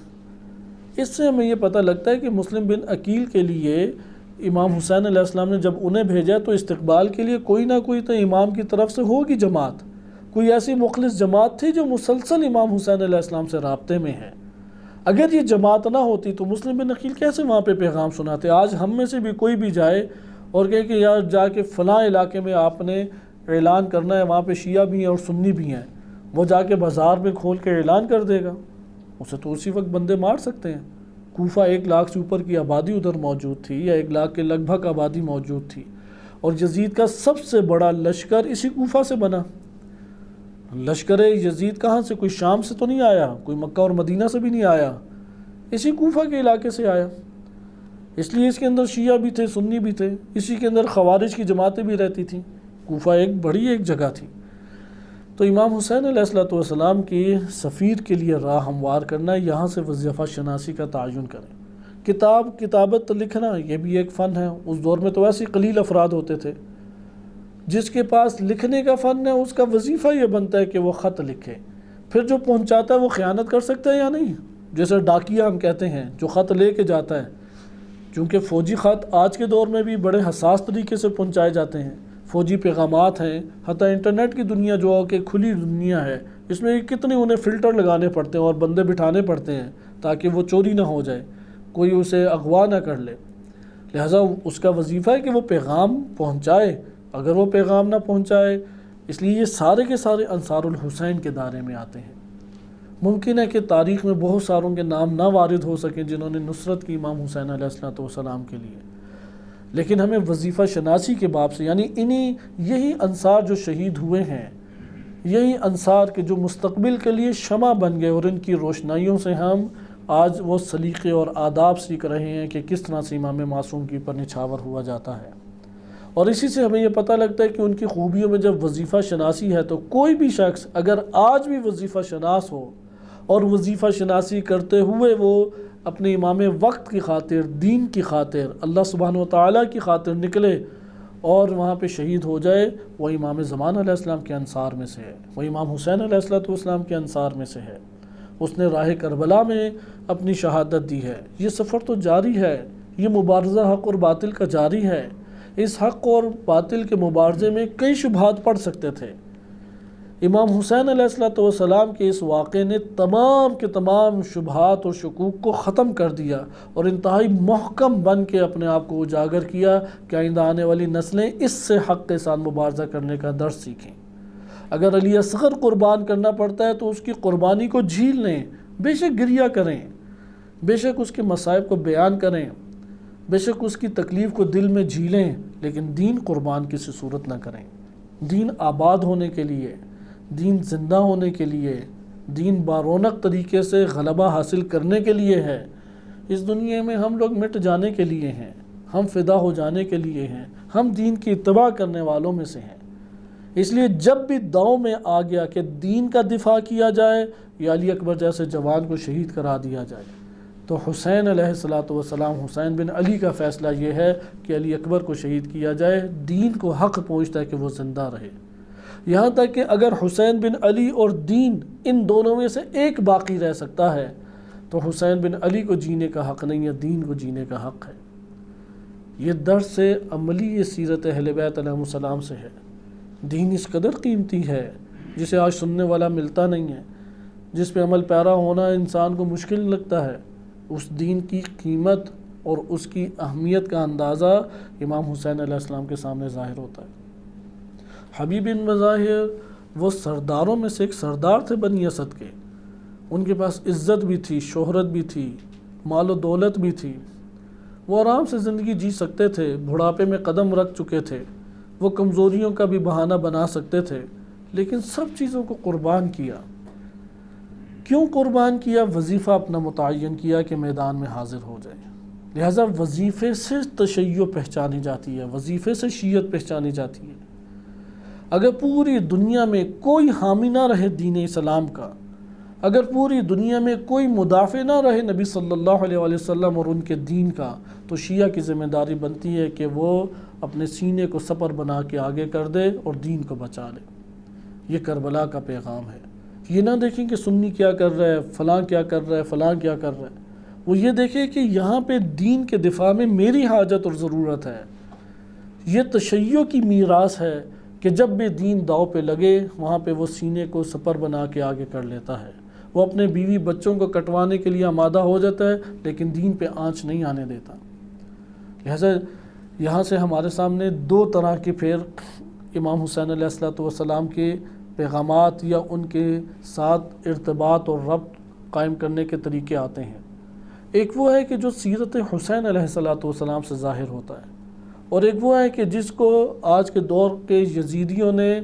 اس سے ہمیں یہ پتہ لگتا ہے کہ مسلم بن عقیل کے لیے امام حسین علیہ السلام نے جب انہیں بھیجا تو استقبال کے لیے کوئی نہ کوئی تو امام کی طرف سے ہوگی جماعت، کوئی ایسی مخلص جماعت تھی جو مسلسل امام حسین علیہ السلام سے رابطے میں ہے۔ اگر یہ جماعت نہ ہوتی تو مسلم بن عقیل کیسے وہاں پہ پیغام سناتے؟ آج ہم میں سے بھی کوئی بھی جائے اور کہے کہ یار جا کے فلاں علاقے میں آپ نے اعلان کرنا ہے، وہاں پہ شیعہ بھی ہیں اور سنی بھی ہیں، وہ جا کے بازار میں کھول کے اعلان کر دے گا، اسے تو اسی وقت بندے مار سکتے ہیں۔ کوفہ 1 لاکھ سے اوپر کی آبادی ادھر موجود تھی، یا 1 لاکھ کے لگ بھگ آبادی موجود تھی، اور یزید کا سب سے بڑا لشکر اسی کوفہ سے بنا۔ لشکر یزید کہاں سے؟ کوئی شام سے تو نہیں آیا، کوئی مکہ اور مدینہ سے بھی نہیں آیا، اسی کوفہ کے علاقے سے آیا۔ اس لیے اس کے اندر شیعہ بھی تھے، سنی بھی تھے، اسی کے اندر خوارج کی جماعتیں بھی رہتی تھیں۔ کوفہ ایک بڑی جگہ تھی۔ تو امام حسین علیہ السلام کی سفیر کے لیے راہ ہموار کرنا، یہاں سے وظیفہ شناسی کا تعین کریں۔ کتابت لکھنا یہ بھی ایک فن ہے۔ اس دور میں تو ایسے قلیل افراد ہوتے تھے۔ جس کے پاس لکھنے کا فن ہے اس کا وظیفہ یہ بنتا ہے کہ وہ خط لکھے، پھر جو پہنچاتا ہے وہ خیانت کر سکتا ہے یا نہیں؟ جیسے ڈاکیہ ہم کہتے ہیں، جو خط لے کے جاتا ہے، چونکہ فوجی خط آج کے دور میں بھی بڑے حساس طریقے سے پہنچائے جاتے ہیں، فوجی پیغامات ہیں، حتیٰ انٹرنیٹ کی دنیا جو کہ کھلی دنیا ہے، اس میں کتنے انہیں فلٹر لگانے پڑتے ہیں اور بندے بٹھانے پڑتے ہیں تاکہ وہ چوری نہ ہو جائے، کوئی اسے اغوا نہ کر لے۔ لہٰذا اس کا وظیفہ ہے کہ وہ پیغام پہنچائے، اگر وہ پیغام نہ پہنچائے، اس لیے یہ سارے کے سارے انصار الحسین کے دائرے میں آتے ہیں۔ ممکن ہے کہ تاریخ میں بہت ساروں کے نام نہ وارد ہو سکیں جنہوں نے نصرت کی امام حسین علیہ السلام کے لیے، لیکن ہمیں وظیفہ شناسی کے باب سے، یعنی یہی انصار جو شہید ہوئے ہیں، یہی انصار کے جو مستقبل کے لیے شمع بن گئے، اور ان کی روشنائیوں سے ہم آج وہ سلیقے اور آداب سیکھ رہے ہیں کہ کس طرح سے امام معصوم کی پر نچھاور ہوا جاتا ہے۔ اور اسی سے ہمیں یہ پتہ لگتا ہے کہ ان کی خوبیوں میں جب وظیفہ شناسی ہے تو کوئی بھی شخص اگر آج بھی وظیفہ شناس ہو اور وظیفہ شناسی کرتے ہوئے وہ اپنے امام وقت کی خاطر، دین کی خاطر، اللہ سبحانہ و تعالیٰ کی خاطر نکلے اور وہاں پہ شہید ہو جائے، وہ امام زمان علیہ السلام کے انصار میں سے ہے، وہ امام حسین علیہ السلام کے انصار میں سے ہے۔ اس نے راہ کربلا میں اپنی شہادت دی ہے۔ یہ سفر تو جاری ہے، یہ مبارزہ حق اور باطل کا جاری ہے۔ اس حق اور باطل کے مبارزے میں کئی شبہات پڑ سکتے تھے۔ امام حسین علیہ السلام کے اس واقعے نے تمام کے تمام شبہات اور شکوک کو ختم کر دیا اور انتہائی محکم بن کے اپنے آپ کو اجاگر کیا کہ آئندہ آنے والی نسلیں اس سے حق کے ساتھ مبارزہ کرنے کا درس سیکھیں۔ اگر علی اصغر قربان کرنا پڑتا ہے تو اس کی قربانی کو جھیل لیں، بے شک گریہ کریں، بے شک اس کے مصائب کو بیان کریں، بے شک اس کی تکلیف کو دل میں جھیلیں، لیکن دین قربان کسی صورت نہ کریں۔ دین آباد ہونے کے لیے، دین زندہ ہونے کے لیے، دین بارونق طریقے سے غلبہ حاصل کرنے کے لیے ہے۔ اس دنیا میں ہم لوگ مٹ جانے کے لیے ہیں، ہم فدا ہو جانے کے لیے ہیں، ہم دین کی اتباع کرنے والوں میں سے ہیں۔ اس لیے جب بھی داؤں میں آ گیا کہ دین کا دفاع کیا جائے یا علی اکبر جیسے جوان کو شہید کرا دیا جائے، تو حسین علیہ السلام، حسین بن علی کا فیصلہ یہ ہے کہ علی اکبر کو شہید کیا جائے۔ دین کو حق پہنچتا ہے کہ وہ زندہ رہے، یہاں تک کہ اگر حسین بن علی اور دین ان دونوں میں سے ایک باقی رہ سکتا ہے تو حسین بن علی کو جینے کا حق نہیں ہے، دین کو جینے کا حق ہے۔ یہ درس عملی سیرت اہل بیت علیہ السلام سے ہے۔ دین اس قدر قیمتی ہے جسے آج سننے والا ملتا نہیں ہے، جس پہ عمل پیرا ہونا انسان کو مشکل لگتا ہے۔ اس دین کی قیمت اور اس کی اہمیت کا اندازہ امام حسین علیہ السلام کے سامنے ظاہر ہوتا ہے۔ حبیب بن مظاہر وہ سرداروں میں سے ایک سردار تھے بنی اسد کے، ان کے پاس عزت بھی تھی، شہرت بھی تھی، مال و دولت بھی تھی، وہ آرام سے زندگی جی سکتے تھے، بڑھاپے میں قدم رکھ چکے تھے، وہ کمزوریوں کا بھی بہانہ بنا سکتے تھے، لیکن سب چیزوں کو قربان کیا۔ کیوں قربان کیا؟ وظیفہ اپنا متعین کیا کہ میدان میں حاضر ہو جائے۔ لہٰذا وظیفے سے تشیع پہچانی جاتی ہے، وظیفے سے شیعت پہچانی جاتی ہے۔ اگر پوری دنیا میں کوئی حامی نہ رہے دین اسلام کا، اگر پوری دنیا میں کوئی مدافع نہ رہے نبی صلی اللہ علیہ وسلم اور ان کے دین کا، تو شیعہ کی ذمہ داری بنتی ہے کہ وہ اپنے سینے کو سپر بنا کے آگے کر دے اور دین کو بچا لے۔ یہ کربلا کا پیغام ہے۔ یہ نہ دیکھیں کہ سنی کیا کر رہا ہے، فلاں کیا کر رہا ہے، فلاں کیا کر رہا ہے، وہ یہ دیکھیں کہ یہاں پہ دین کے دفاع میں میری حاجت اور ضرورت ہے۔ یہ تشیع کی میراث ہے کہ جب بھی دین داؤ پہ لگے وہاں پہ وہ سینے کو سپر بنا کے آگے کر لیتا ہے، وہ اپنے بیوی بچوں کو کٹوانے کے لیے آمادہ ہو جاتا ہے، لیکن دین پہ آنچ نہیں آنے دیتا۔ لہذا یہاں سے ہمارے سامنے دو طرح کے پھر امام حسین علیہ السلام کے پیغامات یا ان کے ساتھ ارتباط اور ربط قائم کرنے کے طریقے آتے ہیں۔ ایک وہ ہے کہ جو سیرت حسین علیہ السلام سے ظاہر ہوتا ہے، اور ایک وہ ہے کہ جس کو آج کے دور کے یزیدیوں نے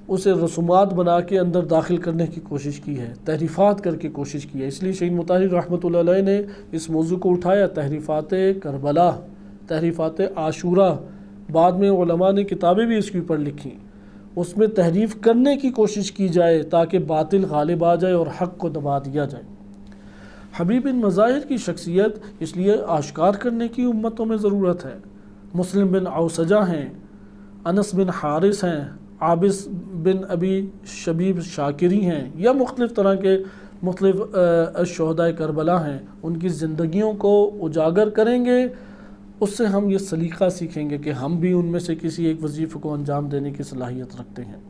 اسے رسومات بنا کے اندر داخل کرنے کی کوشش کی ہے، تحریفات کر کے کوشش کی ہے۔ اس لیے شہید مطہر رحمۃ اللہ علیہ نے اس موضوع کو اٹھایا، تحریفات کربلا، تحریفات عاشورہ، بعد میں علماء نے کتابیں بھی اس کے اوپر لکھیں، اس میں تحریف کرنے کی کوشش کی جائے تاکہ باطل غالب آ جائے اور حق کو دبا دیا جائے۔ حبیب بن مظاہر کی شخصیت اس لیے آشکار کرنے کی امتوں میں ضرورت ہے۔ مسلم بن اوسجہ ہیں، انس بن حارث ہیں، عابس بن ابی شبیب شاکری ہیں، یا مختلف طرح کے مختلف شہداء کربلا ہیں، ان کی زندگیوں کو اجاگر کریں گے، اس سے ہم یہ سلیقہ سیکھیں گے کہ ہم بھی ان میں سے کسی ایک وظیفے کو انجام دینے کی صلاحیت رکھتے ہیں۔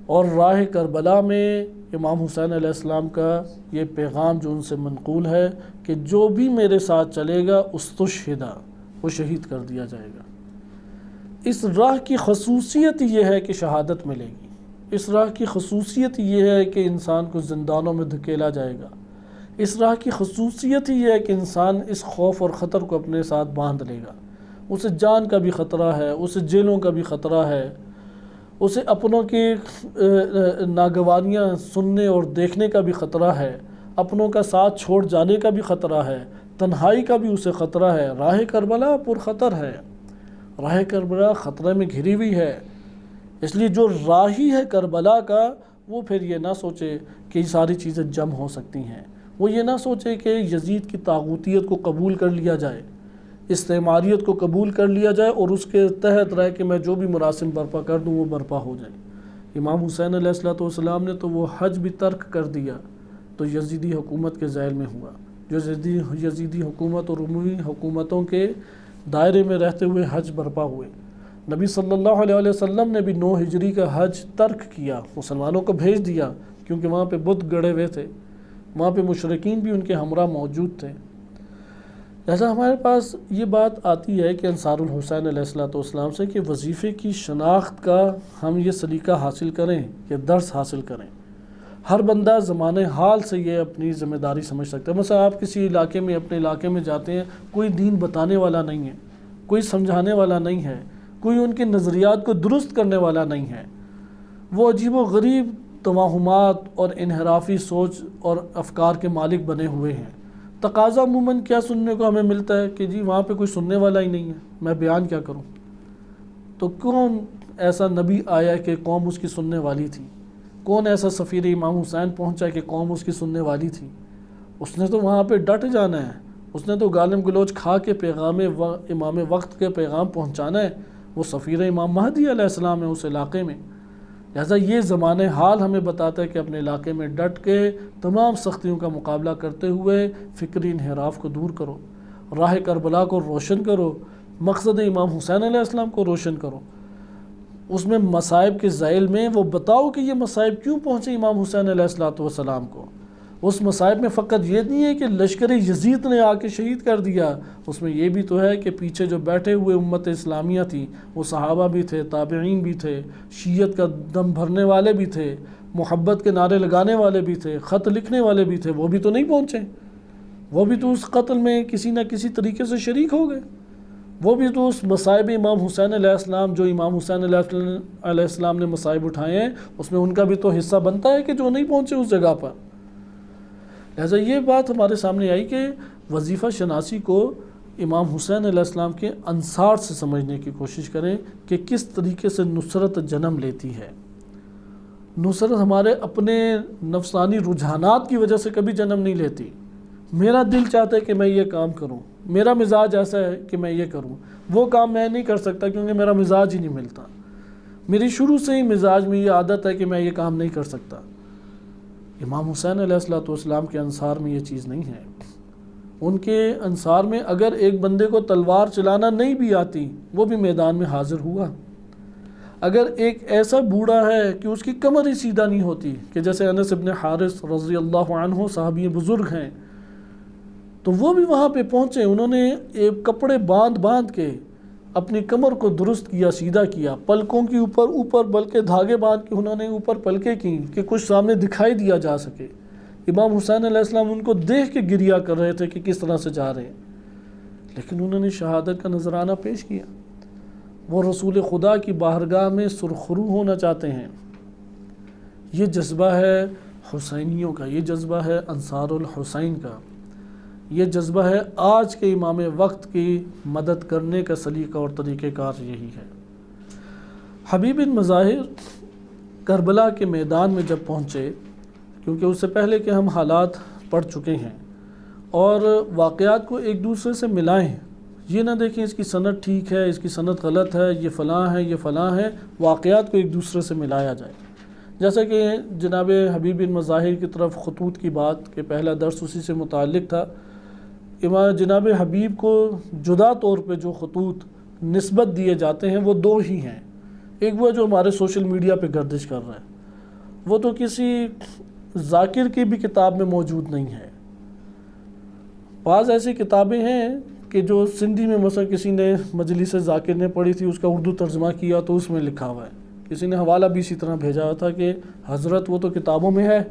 اور راہ کربلا میں امام حسین علیہ السلام کا یہ پیغام جو ان سے منقول ہے کہ جو بھی میرے ساتھ چلے گا استشہدہ، وہ شہید کر دیا جائے گا۔ اس راہ کی خصوصیت یہ ہے کہ شہادت ملے گی، اس راہ کی خصوصیت یہ ہے کہ انسان کو زندانوں میں دھکیلا جائے گا، اس راہ کی خصوصیت یہ ہے کہ انسان اس خوف اور خطر کو اپنے ساتھ باندھ لے گا، اسے جان کا بھی خطرہ ہے، اسے جیلوں کا بھی خطرہ ہے، اسے اپنوں کی ناگوانیاں سننے اور دیکھنے کا بھی خطرہ ہے، اپنوں کا ساتھ چھوڑ جانے کا بھی خطرہ ہے، تنہائی کا بھی اسے خطرہ ہے۔ راہ کربلا پر خطر ہے، راہ کربلا خطرے میں گھری ہوئی ہے، اس لیے جو راہی ہے کربلا کا وہ پھر یہ نہ سوچے کہ یہ ساری چیزیں جم ہو سکتی ہیں، وہ یہ نہ سوچے کہ یزید کی طاغوتیت کو قبول کر لیا جائے، استعماریت کو قبول کر لیا جائے اور اس کے تحت رہ کہ میں جو بھی مراسم برپا کر دوں وہ برپا ہو جائے۔ امام حسین علیہ السلام نے تو وہ حج بھی ترک کر دیا تو یزیدی حکومت کے ذیل میں ہوا، جو یزیدی حکومت اور عمومی حکومتوں کے دائرے میں رہتے ہوئے حج برپا ہوئے۔ نبی صلی اللہ علیہ وسلم نے بھی 9 ہجری کا حج ترک کیا، مسلمانوں کو بھیج دیا، کیونکہ وہاں پہ بت گڑے ہوئے تھے، وہاں پہ مشرکین بھی ان کے ہمراہ موجود تھے۔ لہذا ہمارے پاس یہ بات آتی ہے کہ انصار الحسین علیہ السلام سے کہ وظیفے کی شناخت کا ہم یہ سلیقہ حاصل کریں، یہ درس حاصل کریں۔ ہر بندہ زمانے حال سے یہ اپنی ذمہ داری سمجھ سکتا ہے۔ مثلا آپ کسی علاقے میں اپنے علاقے میں جاتے ہیں، کوئی دین بتانے والا نہیں ہے، کوئی سمجھانے والا نہیں ہے، کوئی ان کے نظریات کو درست کرنے والا نہیں ہے، وہ عجیب و غریب توہمات اور انحرافی سوچ اور افکار کے مالک بنے ہوئے ہیں۔ تقاضا عموماً کیا سننے کو ہمیں ملتا ہے کہ جی وہاں پہ کوئی سننے والا ہی نہیں ہے، میں بیان کیا کروں؟ تو کون ایسا نبی آیا کہ قوم اس کی سننے والی تھی؟ کون ایسا سفیر امام حسین پہنچا کہ قوم اس کی سننے والی تھی؟ اس نے تو وہاں پہ ڈٹ جانا ہے، اس نے تو گالم گلوچ کھا کے پیغام امام وقت کے پیغام پہنچانا ہے۔ وہ سفیر امام مہدی علیہ السلام ہے اس علاقے میں۔ لہذا یہ زمانے حال ہمیں بتاتا ہے کہ اپنے علاقے میں ڈٹ کے تمام سختیوں کا مقابلہ کرتے ہوئے فکری انحراف کو دور کرو، راہ کربلا کو روشن کرو، مقصد امام حسین علیہ السلام کو روشن کرو، اس میں مصائب کے ذیل میں وہ بتاؤ کہ یہ مصائب کیوں پہنچے امام حسین علیہ السلام کو۔ اس مصائب میں فقط یہ نہیں ہے کہ لشکر یزید نے آ کے شہید کر دیا، اس میں یہ بھی تو ہے کہ پیچھے جو بیٹھے ہوئے امت اسلامیہ تھی، وہ صحابہ بھی تھے، تابعین بھی تھے، شیعت کا دم بھرنے والے بھی تھے، محبت کے نعرے لگانے والے بھی تھے، خط لکھنے والے بھی تھے، وہ بھی تو نہیں پہنچے، وہ بھی تو اس قتل میں کسی نہ کسی طریقے سے شریک ہو گئے، وہ بھی تو اس مصائب امام حسین علیہ السلام جو امام حسین علیہ السلام نے مصائب اٹھائے ہیں اس میں ان کا بھی تو حصہ بنتا ہے کہ جو نہیں پہنچے اس جگہ پر۔ لہذا یہ بات ہمارے سامنے آئی کہ وظیفہ شناسی کو امام حسین علیہ السلام کے انصار سے سمجھنے کی کوشش کریں کہ کس طریقے سے نصرت جنم لیتی ہے۔ نصرت ہمارے اپنے نفسانی رجحانات کی وجہ سے کبھی جنم نہیں لیتی۔ میرا دل چاہتا ہے کہ میں یہ کام کروں، میرا مزاج ایسا ہے کہ میں یہ کروں، وہ کام میں نہیں کر سکتا کیونکہ میرا مزاج ہی نہیں ملتا، میری شروع سے ہی مزاج میں یہ عادت ہے کہ میں یہ کام نہیں کر سکتا۔ امام حسین علیہ السلام کے انصار میں یہ چیز نہیں ہے۔ ان کے انصار میں اگر ایک بندے کو تلوار چلانا نہیں بھی آتی وہ بھی میدان میں حاضر ہوا۔ اگر ایک ایسا بوڑھا ہے کہ اس کی کمر ہی سیدھا نہیں ہوتی، کہ جیسے انس بن حارث رضی اللہ عنہ صحابی بزرگ ہیں، تو وہ بھی وہاں پہ پہنچے، انہوں نے ایک کپڑے باندھ کے اپنی کمر کو درست کیا، سیدھا کیا، پلکوں کے اوپر بلکہ دھاگے باندھ کے انہوں نے اوپر پلکیں کی کہ کچھ سامنے دکھائی دیا جا سکے۔ امام حسین علیہ السلام ان کو دیکھ کے گریا کر رہے تھے کہ کس طرح سے جا رہے ہیں، لیکن انہوں نے شہادت کا نذرانہ پیش کیا۔ وہ رسول خدا کی بارگاہ میں سرخرو ہونا چاہتے ہیں۔ یہ جذبہ ہے حسینیوں کا، یہ جذبہ ہے انصار الحسین کا، یہ جذبہ ہے آج کے امام وقت کی مدد کرنے کا سلیقہ اور طریقہ کار یہی ہے۔ حبیب بن مظاہر کربلا کے میدان میں جب پہنچے، کیونکہ اس سے پہلے کہ ہم حالات پڑھ چکے ہیں اور واقعات کو ایک دوسرے سے ملائیں، یہ نہ دیکھیں اس کی سند ٹھیک ہے، اس کی سند غلط ہے، یہ فلاں ہے، یہ فلاں ہے، واقعات کو ایک دوسرے سے ملایا جائے۔ جیسا کہ جناب حبیب بن مظاہر کی طرف خطوط کی بات کہ پہلا درس اسی سے متعلق تھا، جناب حبیب کو جدا طور پہ جو خطوط نسبت دیے جاتے ہیں وہ دو ہی ہیں۔ ایک وہ جو ہمارے سوشل میڈیا پہ گردش کر رہا ہے، وہ تو کسی ذاکر کی بھی کتاب میں موجود نہیں ہے۔ بعض ایسی کتابیں ہیں کہ جو سندھی میں مثلا کسی نے مجلس ذاکر نے پڑھی تھی، اس کا اردو ترجمہ کیا تو اس میں لکھا ہوا ہے۔ کسی نے حوالہ بھی اسی طرح بھیجا ہوا تھا کہ حضرت وہ تو کتابوں میں ہے،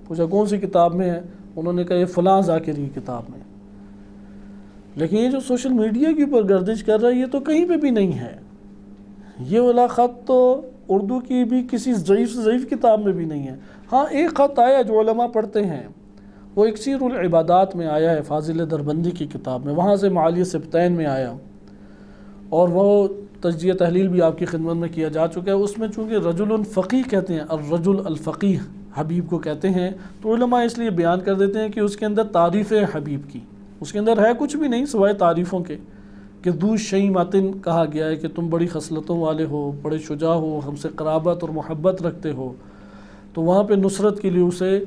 پوچھا کون سی کتاب میں ہے، انہوں نے کہا یہ فلاں ذاکر کی کتاب میں۔ لیکن یہ جو سوشل میڈیا کے اوپر گردش کر رہا ہے، یہ تو کہیں پہ بھی نہیں ہے۔ یہ والا خط تو اردو کی بھی کسی ضعیف سے ضعیف کتاب میں بھی نہیں ہے۔ ہاں ایک خط آیا جو علماء پڑھتے ہیں، وہ اکسیر العبادات میں آیا ہے، فاضل دربندی کی کتاب میں، وہاں سے معالی سبتین میں آیا، اور وہ تجزیہ تحلیل بھی آپ کی خدمت میں کیا جا چکا ہے۔ اس میں چونکہ رجل فقیہ کہتے ہیں، الرجل الفقیہ حبیب کو کہتے ہیں، تو علماء اس لیے بیان کر دیتے ہیں کہ اس کے اندر تعریف ہے حبیب کی، اس کے اندر ہے کچھ بھی نہیں سوائے تعریفوں کے، کہ ذو شیماتن کہا گیا ہے کہ تم بڑی خصلتوں والے ہو، بڑے شجاع ہو، ہم سے قرابت اور محبت رکھتے ہو۔ تو وہاں پہ نصرت کے لیے اسے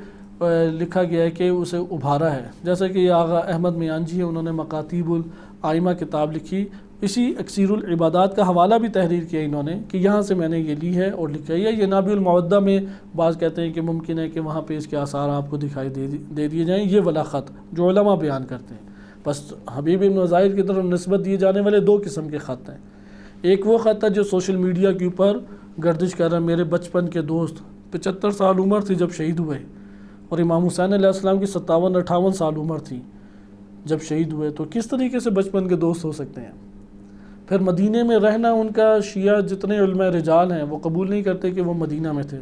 لکھا گیا ہے کہ اسے ابھارا ہے، جیسا کہ یہ آغا احمد میان جی ہے، انہوں نے مکاتیب الائمہ کتاب لکھی، اسی اکسیر العبادات کا حوالہ بھی تحریر کیا انہوں نے کہ یہاں سے میں نے یہ لی ہے اور لکھا ہے۔ یہ نابی المودہ میں بعض کہتے ہیں کہ ممکن ہے کہ وہاں پہ اس کے آثار آپ کو دکھائی دے دیے جائیں، یہ والا خط جو علماء بیان کرتے ہیں۔ بس حبیب بن مظاہر کی طرف نسبت دیے جانے والے دو قسم کے خط ہیں۔ ایک وہ خط ہے جو سوشل میڈیا کے اوپر گردش کر رہا ہے، میرے بچپن کے دوست 75 سال عمر تھی جب شہید ہوئے، اور امام حسین علیہ السلام کی 57-58 سال عمر تھی جب شہید ہوئے، تو کس طریقے سے بچپن کے دوست ہو سکتے ہیں؟ پھر مدینہ میں رہنا، ان کا شیعہ جتنے علماء رجال ہیں وہ قبول نہیں کرتے کہ وہ مدینہ میں تھے۔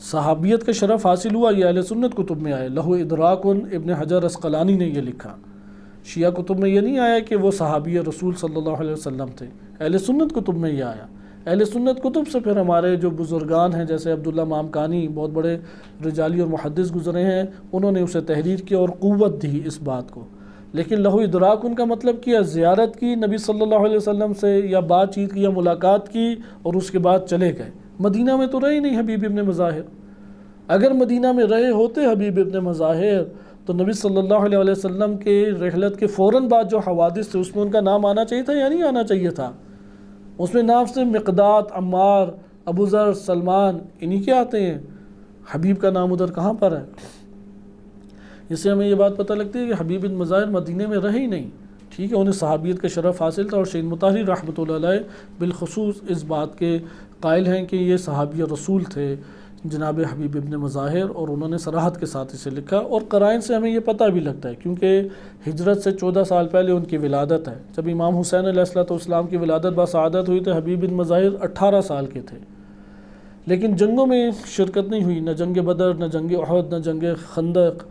صحابیت کا شرف حاصل ہوا، یہ اہل سنت کتب میں آئے، لہو ادراک ابن حجر اسقلانی نے یہ لکھا۔ شیعہ کتب میں یہ نہیں آیا کہ وہ صحابی رسول صلی اللہ علیہ وسلم تھے، اہل سنت کتب میں یہ آیا۔ اہل سنت کتب سے پھر ہمارے جو بزرگان ہیں جیسے عبداللہ مامکانی، بہت بڑے رجالی اور محدث گزرے ہیں، انہوں نے اسے تحریر کیا اور قوت دی اس بات کو۔ لیکن لہو ادراک ان کا مطلب کیا؟ زیارت کی نبی صلی اللہ علیہ وسلم سے، یا بات چیت کی، یا ملاقات کی، اور اس کے بعد چلے گئے۔ مدینہ میں تو رہے نہیں حبیب ابن مظاہر۔ اگر مدینہ میں رہے ہوتے حبیب ابن مظاہر تو نبی صلی اللہ علیہ وسلم کے رحلت کے فوراً بعد جو حوادث تھے اس میں ان کا نام آنا چاہیے تھا یا نہیں آنا چاہیے تھا؟ اس میں نام سے مقداد، عمار، ابو ذر، سلمان، انہی کے آتے ہیں، حبیب کا نام ادھر کہاں پر ہے؟ اس سے ہمیں یہ بات پتہ لگتی ہے کہ حبیب بن مظاہر مدینہ میں رہے ہی نہیں۔ ٹھیک ہے، انہیں صحابیت کا شرف حاصل تھا، اور شہید مطہری رحمۃ اللہ علیہ بالخصوص اس بات کے قائل ہیں کہ یہ صحابی رسول تھے جناب حبیب ابن مظاہر، اور انہوں نے صراحت کے ساتھ اسے لکھا، اور قرائن سے ہمیں یہ پتہ بھی لگتا ہے کیونکہ ہجرت سے 14 سال پہلے ان کی ولادت ہے۔ جب امام حسین علیہ السلام کی ولادت بسعادت ہوئی تو حبیب بن مظاہر 18 سال کے تھے، لیکن جنگوں میں شرکت نہیں ہوئی، نہ جنگ بدر، نہ جنگ احد، نہ جنگ خندق،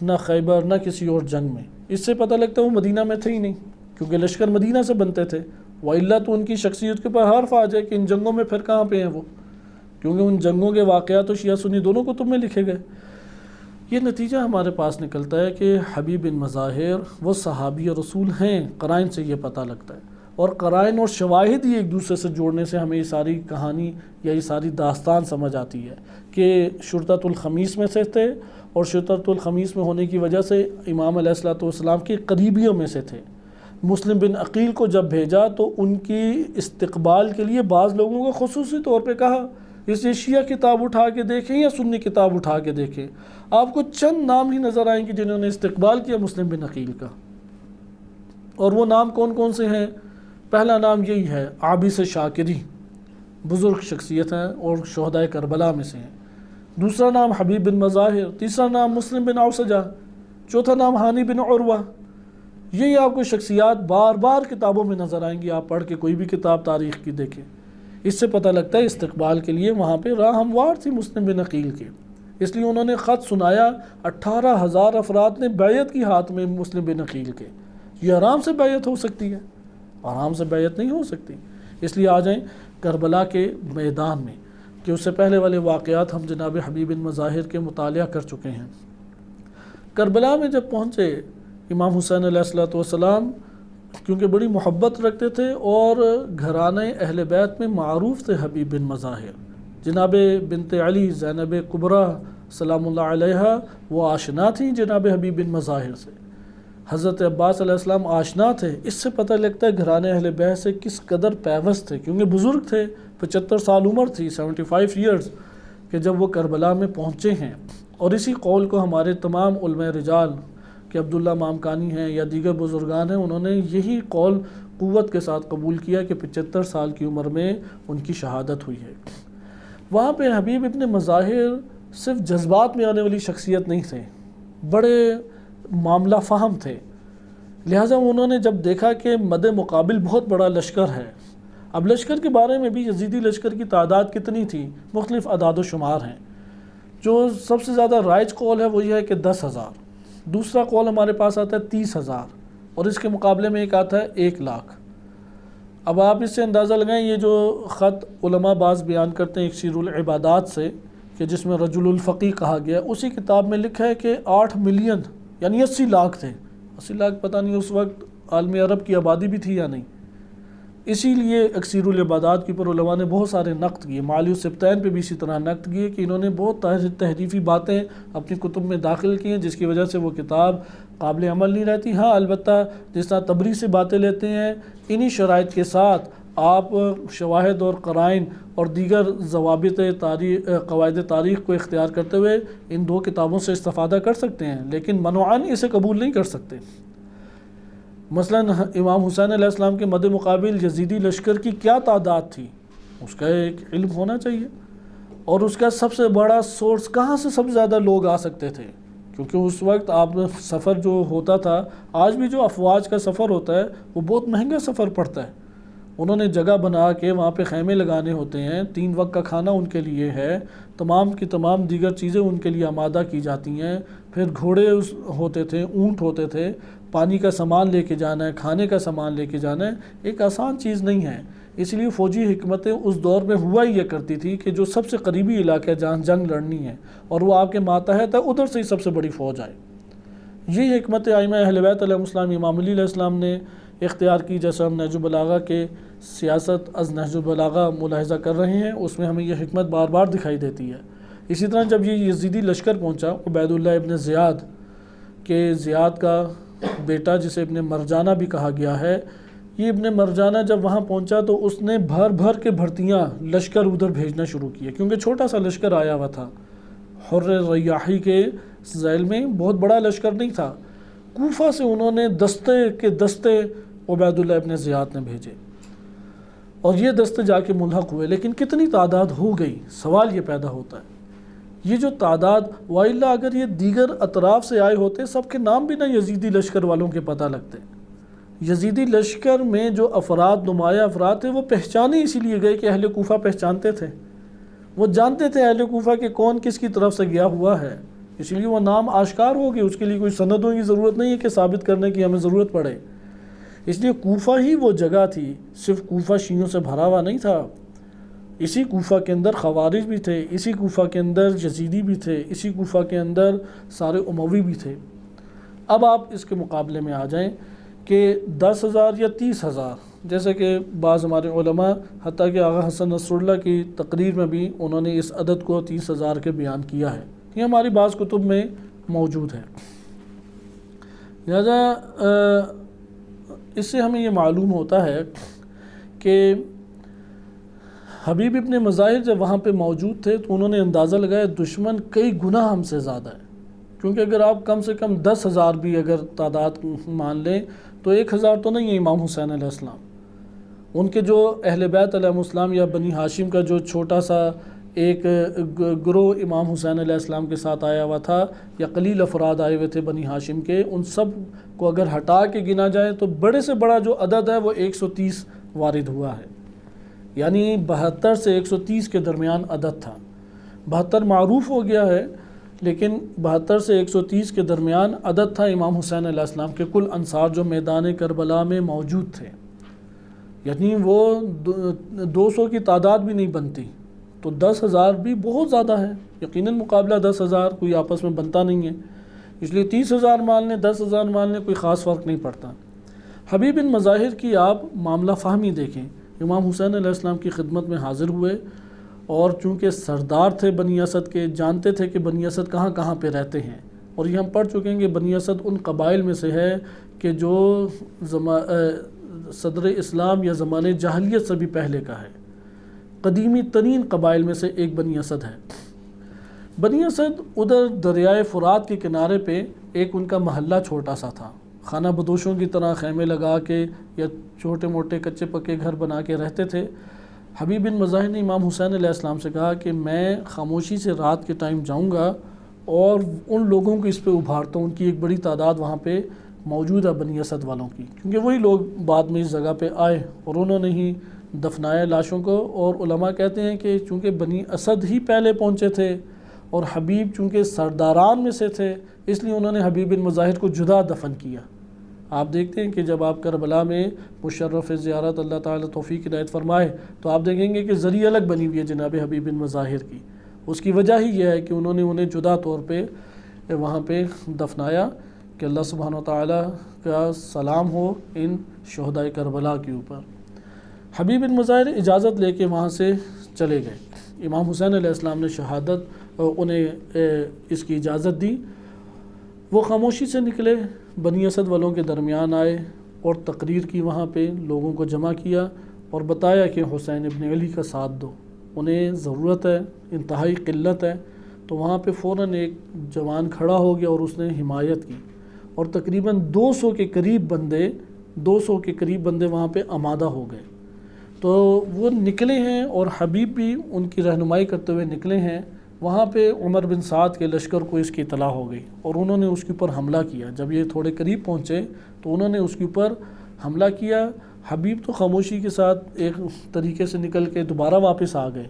نہ خیبر، نہ کسی اور جنگ میں۔ اس سے پتہ لگتا ہے وہ مدینہ میں تھے ہی نہیں، کیونکہ لشکر مدینہ سے بنتے تھے، وإلا تو ان کی شخصیت کے اوپر حرف آ جائے کہ ان جنگوں میں پھر کہاں پہ ہیں وہ، کیونکہ ان جنگوں کے واقعات تو شیعہ سنی دونوں کتب میں لکھے گئے۔ یہ نتیجہ ہمارے پاس نکلتا ہے کہ حبیب بن مظاہر وہ صحابی رسول ہیں، قرائن سے یہ پتہ لگتا ہے، اور قرائن اور شواہد ہی ایک دوسرے سے جوڑنے سے ہمیں یہ ساری کہانی یا یہ ساری داستان سمجھ آتی ہے کہ شرطۃ الخمیس میں سے تھے، اور شرطۃ الخمیس میں ہونے کی وجہ سے امام علیہ السلام کے قریبیوں میں سے تھے۔ مسلم بن عقیل کو جب بھیجا تو ان کی استقبال کے لیے بعض لوگوں کو خصوصی طور پہ کہا، اس لیے شیعہ کتاب اٹھا کے دیکھیں یا سنی کتاب اٹھا کے دیکھیں، آپ کو چند نام ہی نظر آئیں گے جنہوں نے استقبال کیا مسلم بن عقیل کا، اور وہ نام کون کون سے ہیں؟ پہلا نام یہی ہے، عابس شاکری، بزرگ شخصیت ہیں اور شہدائے کربلا میں سے ہیں۔ دوسرا نام حبیب بن مظاہر، تیسرا نام مسلم بن اوسجہ، چوتھا نام ہانی بن عروہ۔ یہی آپ کو شخصیات بار بار کتابوں میں نظر آئیں گی، آپ پڑھ کے کوئی بھی کتاب تاریخ کی دیکھیں، اس سے پتہ لگتا ہے استقبال کے لیے وہاں پہ راہ ہموار تھی مسلم بن عقیل کے، اس لیے انہوں نے خط سنایا، 18,000 افراد نے بیعت کی ہاتھ میں مسلم بن عقیل کے۔ یہ آرام سے بیعت ہو سکتی ہے، آرام سے بیعت نہیں ہو سکتی۔ اس لیے آ جائیں کربلا کے میدان میں، کہ اس سے پہلے والے واقعات ہم جناب حبیب بن مظاہر کے مطالعہ کر چکے ہیں۔ کربلا میں جب پہنچے امام حسین علیہ السلام، کیونکہ بڑی محبت رکھتے تھے اور گھرانے اہل بیت میں معروف تھے حبیب بن مظاہر، جناب بنت علی زینب کبریٰ سلام اللہ علیہا وہ آشنا تھیں جناب حبیب بن مظاہر سے، حضرت عباس علیہ السلام آشنا تھے۔ اس سے پتہ لگتا ہے گھرانے اہل بیت سے کس قدر پیوست تھے، کیونکہ بزرگ تھے، 75 سال عمر تھی، 75 ایئرز، کہ جب وہ کربلا میں پہنچے ہیں۔ اور اسی قول کو ہمارے تمام علماء رجال کہ عبداللہ مامکانی ہیں یا دیگر بزرگان ہیں، انہوں نے یہی قول قوت کے ساتھ قبول کیا کہ 75 سال کی عمر میں ان کی شہادت ہوئی ہے۔ وہاں پہ حبیب ابن مظاہر صرف جذبات میں آنے والی شخصیت نہیں تھے، بڑے معاملہ فہم تھے، لہٰذا انہوں نے جب دیکھا کہ مد مقابل بہت بڑا لشکر ہے۔ اب لشکر کے بارے میں بھی یزیدی لشکر کی تعداد کتنی تھی، مختلف اعداد و شمار ہیں۔ جو سب سے زیادہ رائج قول ہے وہ یہ ہے کہ 10,000، دوسرا قول ہمارے پاس آتا ہے 30,000، اور اس کے مقابلے میں ایک آتا ہے 1,00,000۔ اب آپ اس سے اندازہ لگائیں، یہ جو خط علماء بعض بیان کرتے ہیں اکسیر العبادات سے کہ جس میں رجل الفقی کہا گیا، اسی کتاب میں لکھا ہے کہ 8 ملین یعنی 80 لاکھ تھے۔ 80 لاکھ پتہ نہیں اس وقت عالم عرب کی آبادی بھی تھی یا نہیں، اسی لیے اکسیر العبادات کے پر علماء نے بہت سارے نقد کیے، معالی السبتین پہ بھی اسی طرح نقد کیے کہ انہوں نے بہت تحریفی باتیں اپنی کتب میں داخل کی ہیں، جس کی وجہ سے وہ کتاب قابل عمل نہیں رہتی۔ ہاں البتہ جس طرح تبری سے باتیں لیتے ہیں، انہی شرائط کے ساتھ آپ شواہد اور قرائن اور دیگر ضوابط تاریخ قواعد تاریخ کو اختیار کرتے ہوئے ان دو کتابوں سے استفادہ کر سکتے ہیں، لیکن منوعاً اسے قبول نہیں کر سکتے۔ مثلا امام حسین علیہ السلام کے مد مقابل یزیدی لشکر کی کیا تعداد تھی، اس کا ایک علم ہونا چاہیے، اور اس کا سب سے بڑا سورس کہاں سے سب سے زیادہ لوگ آ سکتے تھے، کیونکہ اس وقت آپ سفر جو ہوتا تھا، آج بھی جو افواج کا سفر ہوتا ہے وہ بہت مہنگا سفر پڑتا ہے۔ انہوں نے جگہ بنا کے وہاں پہ خیمے لگانے ہوتے ہیں، 3 وقت کا کھانا ان کے لیے ہے، تمام کی تمام دیگر چیزیں ان کے لیے آمادہ کی جاتی ہیں، پھر گھوڑے ہوتے تھے، اونٹ ہوتے تھے، پانی کا سامان لے کے جانا ہے، کھانے کا سامان لے کے جانا ہے، ایک آسان چیز نہیں ہے۔ اس لیے فوجی حکمتیں اس دور میں ہوا ہی یہ کرتی تھی کہ جو سب سے قریبی علاقہ جہاں جنگ لڑنی ہے اور وہ آپ کے ماتحت ہے، ادھر سے ہی سب سے بڑی فوج آئے۔ یہ حکمت ائمہ اہل بیت علیہ السلام، امام علی علیہ السلام نے اختیار کی، جیسا ہم نہج البلاغہ کے سیاست از نہج البلاغہ ملاحظہ کر رہے ہیں، اس میں ہمیں یہ حکمت بار بار دکھائی دیتی ہے۔ اسی طرح جب یہ یزیدی لشکر پہنچا، عبید اللہ ابن زیاد کہ زیاد کا بیٹا جسے ابن مرجانہ بھی کہا گیا ہے، یہ ابن مرجانہ جب وہاں پہنچا تو اس نے بھر بھر کے بھرتیاں لشکر ادھر بھیجنا شروع کیے، کیونکہ چھوٹا سا لشکر آیا ہوا تھا، حر ریاحی کے ذیل میں بہت بڑا لشکر نہیں تھا۔ کوفہ سے انہوں نے دستے کے دستے عبید اللہ ابن زیاد نے بھیجے، اور یہ دستے جا کے ملحق ہوئے، لیکن کتنی تعداد ہو گئی، سوال یہ پیدا ہوتا ہے۔ یہ جو تعداد، وَإِلَّا اگر یہ دیگر اطراف سے آئے ہوتے، سب کے نام بھی نہ یزیدی لشکر والوں کے پتہ لگتے۔ یزیدی لشکر میں جو افراد، نمایاں افراد تھے، وہ پہچانے اسی لیے گئے کہ اہل کوفہ پہچانتے تھے، وہ جانتے تھے اہل کوفہ کہ کون کس کی طرف سے گیا ہوا ہے، اس لیے وہ نام آشکار ہو گئے۔ اس کے لیے کوئی سندوں کی ضرورت نہیں ہے کہ ثابت کرنے کی ہمیں ضرورت پڑے۔ اس لیے کوفہ ہی وہ جگہ تھی، صرف کوفہ شیعوں سے بھرا ہوا نہیں تھا، اسی کوفہ کے اندر خوارج بھی تھے، اسی کوفہ کے اندر یزیدی بھی تھے، اسی کوفہ کے اندر سارے اموی بھی تھے۔ اب آپ اس کے مقابلے میں آ جائیں کہ 10,000 یا 30,000، جیسے کہ بعض ہمارے علماء، حتیٰ کہ آغا حسن نصر اللہ کی تقریر میں بھی انہوں نے اس عدد کو 30,000 کے بیان کیا ہے، یہ ہماری بعض کتب میں موجود ہے۔ لہذا اس سے ہمیں یہ معلوم ہوتا ہے کہ حبیب ابن مظاہر جب وہاں پہ موجود تھے تو انہوں نے اندازہ لگایا دشمن کئی گنا ہم سے زیادہ ہے، کیونکہ اگر آپ کم سے کم 10,000 بھی اگر تعداد مان لیں تو 1,000 تو نہیں ہے امام حسین علیہ السلام، ان کے جو اہل بیت علیہ السلام یا بنی ہاشم کا جو چھوٹا سا ایک گروہ امام حسین علیہ السلام کے ساتھ آیا ہوا تھا، یا قلیل افراد آئے ہوئے تھے بنی ہاشم کے، ان سب کو اگر ہٹا کے گنا جائے تو بڑے سے بڑا جو عدد ہے وہ 130 وارد ہوا ہے، یعنی 72 سے 130 کے درمیان عدد تھا۔ 72 معروف ہو گیا ہے، لیکن 72 سے 130 کے درمیان عدد تھا امام حسین علیہ السلام کے کل انصار جو میدان کربلا میں موجود تھے، یعنی وہ 200 کی تعداد بھی نہیں بنتی، تو 10,000 بھی بہت زیادہ ہے، یقیناً مقابلہ 10,000 کوئی آپس میں بنتا نہیں ہے، اس لیے 30,000 مان لیں 10,000 مان لیں کوئی خاص فرق نہیں پڑتا۔ حبیب بن مظاہر کی آپ معاملہ فہمی دیکھیں، امام حسین علیہ السلام کی خدمت میں حاضر ہوئے، اور چونکہ سردار تھے بنی اسد کے، جانتے تھے کہ بنی اسد کہاں کہاں پہ رہتے ہیں، اور یہ ہم پڑھ چکے ہیں کہ بنی اسد ان قبائل میں سے ہے کہ جو صدر اسلام یا زمانے جاہلیت سے بھی پہلے کا ہے، قدیمی ترین قبائل میں سے ایک بنی اسد ہے۔ بنی اسد ادھر دریائے فرات کے کنارے پہ ایک ان کا محلہ چھوٹا سا تھا، خانہ بدوشوں کی طرح خیمے لگا کے یا چھوٹے موٹے کچے پکے گھر بنا کے رہتے تھے۔ حبیب بن مظاہر نے امام حسین علیہ السلام سے کہا کہ میں خاموشی سے رات کے ٹائم جاؤں گا اور ان لوگوں کو اس پہ ابھارتا ہوں، ان کی ایک بڑی تعداد وہاں پہ موجود ہے بنی اسد والوں کی، کیونکہ وہی لوگ بعد میں اس جگہ پہ آئے اور انہوں نے ہی دفنایا لاشوں کو، اور علماء کہتے ہیں کہ چونکہ بنی اسد ہی پہلے پہنچے تھے اور حبیب چونکہ سرداران میں سے تھے، اس لیے انہوں نے حبیب بن مظاہر کو جدا دفن کیا۔ آپ دیکھتے ہیں کہ جب آپ کربلا میں مشرف زیارت، اللہ تعالیٰ توفیق عنایت فرمائے، تو آپ دیکھیں گے کہ ذریعہ الگ بنی ہوئی ہے جناب حبیب بن مظاہر کی۔ اس کی وجہ ہی یہ ہے کہ انہوں نے انہیں جدا طور پہ وہاں پہ دفنایا، کہ اللہ سبحانہ و تعالیٰ کا سلام ہو ان شہداء کربلا کے اوپر۔ حبیب بن مظاہر اجازت لے کے وہاں سے چلے گئے، امام حسین علیہ السلام نے شہادت انہیں اس کی اجازت دی، وہ خاموشی سے نکلے، بنی اسد والوں کے درمیان آئے اور تقریر کی، وہاں پہ لوگوں کو جمع کیا اور بتایا کہ حسین ابن علی کا ساتھ دو، انہیں ضرورت ہے، انتہائی قلت ہے۔ تو وہاں پہ فوراً ایک جوان کھڑا ہو گیا اور اس نے حمایت کی، اور تقریباً 200 کے قریب بندے وہاں پہ آمادہ ہو گئے۔ تو وہ نکلے ہیں اور حبیب بھی ان کی رہنمائی کرتے ہوئے نکلے ہیں۔ وہاں پہ عمر بن سعد کے لشکر کو اس کی اطلاع ہو گئی اور انہوں نے اس کے اوپر حملہ کیا۔ جب یہ تھوڑے قریب پہنچے تو انہوں نے اس کے اوپر حملہ کیا۔ حبیب تو خاموشی کے ساتھ ایک طریقے سے نکل کے دوبارہ واپس آ گئے،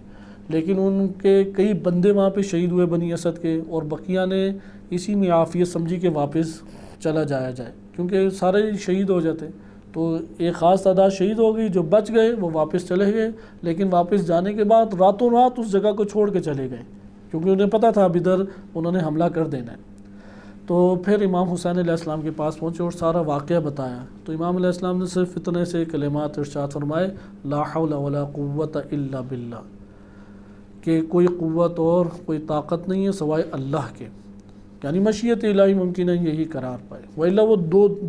لیکن ان کے کئی بندے وہاں پہ شہید ہوئے بنی اسد کے، اور بقیہ نے اسی میں عافیت سمجھی کہ واپس چلا جایا جائے، کیونکہ سارے شہید ہو جاتے۔ تو ایک خاص تعداد شہید ہو گئی، جو بچ گئے وہ واپس چلے گئے، لیکن واپس جانے کے بعد راتوں رات اس جگہ کو چھوڑ کے چلے گئے، کیونکہ انہیں پتہ تھا اب ادھر انہوں نے حملہ کر دینا ہے۔ تو پھر امام حسین علیہ السلام کے پاس پہنچے اور سارا واقعہ بتایا، تو امام علیہ السلام نے صرف اتنے سے کلمات ارشاد فرمائے، لا حول ولا قوت الا باللہ، کہ کوئی قوت اور کوئی طاقت نہیں ہے سوائے اللہ کے، یعنی مشیت الہی ممکن ہے یہی قرار پائے، وإلا وہ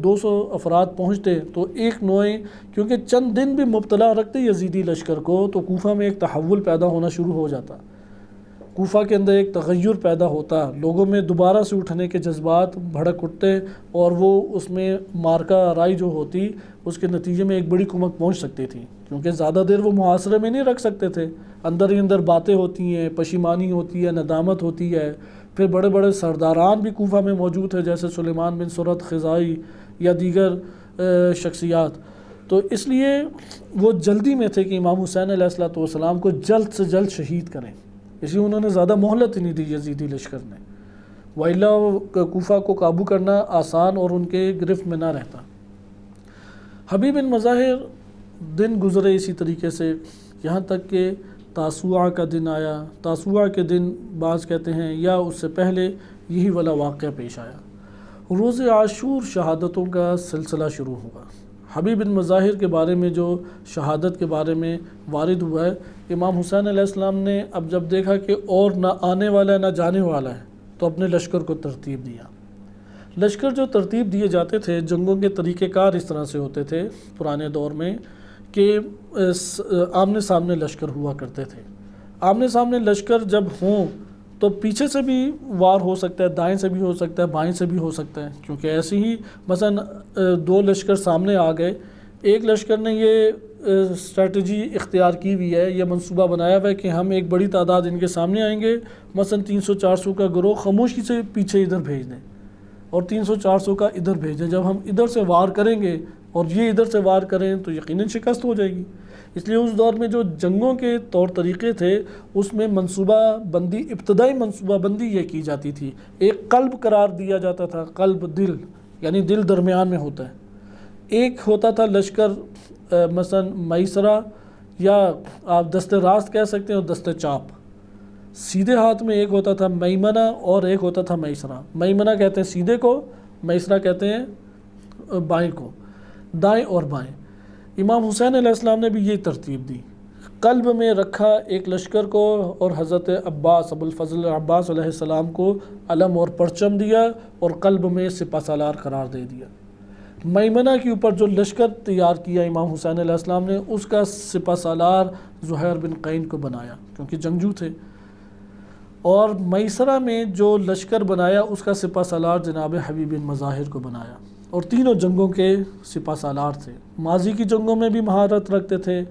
200 افراد پہنچتے تو ایک نوعیں، کیونکہ چند دن بھی مبتلا رکھتے یزیدی لشکر کو، تو کوفہ میں ایک تحول پیدا ہونا شروع ہو جاتا، کوفہ کے اندر ایک تغیر پیدا ہوتا، لوگوں میں دوبارہ سے اٹھنے کے جذبات بھڑک اٹھتے، اور وہ اس میں مارکہ آرائی جو ہوتی اس کے نتیجے میں ایک بڑی کمک پہنچ سکتی تھی، کیونکہ زیادہ دیر وہ محاصرے میں نہیں رکھ سکتے تھے، اندر ہی اندر باتیں ہوتی ہیں، پشیمانی ہوتی ہے، ندامت ہوتی ہے۔ پھر بڑے بڑے سرداران بھی کوفہ میں موجود ہیں، جیسے سلیمان بن سرد خزائی یا دیگر شخصیات، تو اس لیے وہ جلدی میں تھے کہ امام حسین علیہ السلام کو جلد سے جلد شہید کریں، اس لیے انہوں نے زیادہ مہلت نہیں دی یزیدی لشکر نے، وإلا کوفہ کو قابو کرنا آسان اور ان کے گرفت میں نہ رہتا۔ حبیب بن مظاہر دن گزرے اسی طریقے سے، یہاں تک کہ تاسوعہ کا دن آیا۔ تاسوعہ کے دن بعض کہتے ہیں یا اس سے پہلے یہی والا واقعہ پیش آیا، روز عاشور شہادتوں کا سلسلہ شروع ہوا۔ حبیب بن مظاہر کے بارے میں جو شہادت کے بارے میں وارد ہوا ہے، امام حسین علیہ السلام نے اب جب دیکھا کہ اور نہ آنے والا ہے نہ جانے والا ہے، تو اپنے لشکر کو ترتیب دیا۔ لشکر جو ترتیب دیے جاتے تھے، جنگوں کے طریقہ کار اس طرح سے ہوتے تھے پرانے دور میں کہ آمنے سامنے لشکر ہوا کرتے تھے۔ آمنے سامنے لشکر جب ہوں تو پیچھے سے بھی وار ہو سکتا ہے، دائیں سے بھی ہو سکتا ہے، بائیں سے بھی ہو سکتا ہے، کیونکہ ایسے ہی مثلا 2 لشکر سامنے آ گئے، ایک لشکر نے یہ اسٹریٹجی اختیار کی ہوئی ہے، یہ منصوبہ بنایا ہوا ہے کہ ہم ایک بڑی تعداد ان کے سامنے آئیں گے، مثلا 300-400 کا گروہ خاموشی سے پیچھے ادھر بھیج دیں اور 300-400 کا ادھر بھیج دیں۔ جب ہم ادھر سے وار کریں گے اور یہ ادھر سے وار کریں تو یقیناً شکست ہو جائے گی۔ اس لیے اس دور میں جو جنگوں کے طور طریقے تھے اس میں منصوبہ بندی، ابتدائی منصوبہ بندی یہ کی جاتی تھی۔ ایک قلب قرار دیا جاتا تھا، قلب دل، یعنی دل درمیان میں ہوتا ہے۔ ایک ہوتا تھا لشکر مثلا میسرہ، یا آپ دست راست کہہ سکتے ہیں، اور دست چاپ، سیدھے ہاتھ میں ایک ہوتا تھا میمنہ اور ایک ہوتا تھا میسرہ۔ میمنہ کہتے ہیں سیدھے کو، میسرہ کہتے ہیں بائیں کو، دائیں اور بائیں۔ امام حسین علیہ السلام نے بھی یہی ترتیب دی، قلب میں رکھا ایک لشکر کو، اور حضرت عباس ابو الفضل عباس علیہ السلام کو علم اور پرچم دیا اور قلب میں سپہ سالار قرار دے دیا۔ میمنہ کے اوپر جو لشکر تیار کیا امام حسین علیہ السلام نے، اس کا سپہ سالار زہیر بن قین کو بنایا کیونکہ جنگجو تھے، اور میسرہ میں جو لشکر بنایا اس کا سپہ سالار جناب حبیب بن مظاہر کو بنایا، اور تینوں جنگوں کے سپہ سالار تھے۔ ماضی کی جنگوں میں بھی مہارت رکھتے تھے،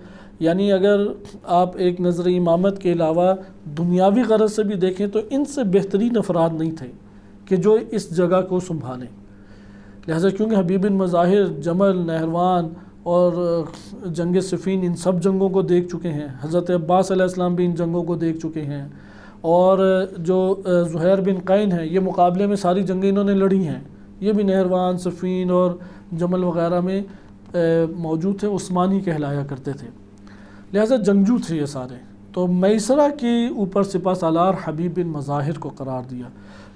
یعنی اگر آپ ایک نظر امامت کے علاوہ دنیاوی غرض سے بھی دیکھیں تو ان سے بہترین افراد نہیں تھے کہ جو اس جگہ کو سنبھالیں۔ لہذا کیونکہ حبیب بن مظاہر جمل، نہروان اور جنگ صفین ان سب جنگوں کو دیکھ چکے ہیں، حضرت عباس علیہ السلام بھی ان جنگوں کو دیکھ چکے ہیں، اور جو زہیر بن قین ہیں یہ مقابلے میں ساری جنگیں انہوں نے لڑی ہیں، یہ بھی نہروان، صفین اور جمل وغیرہ میں موجود تھے، عثمانی کہلایا کرتے تھے، لہذا جنگجو تھے یہ سارے۔ تو میسرہ کے اوپر سپہ سالار حبیب بن مظاہر کو قرار دیا۔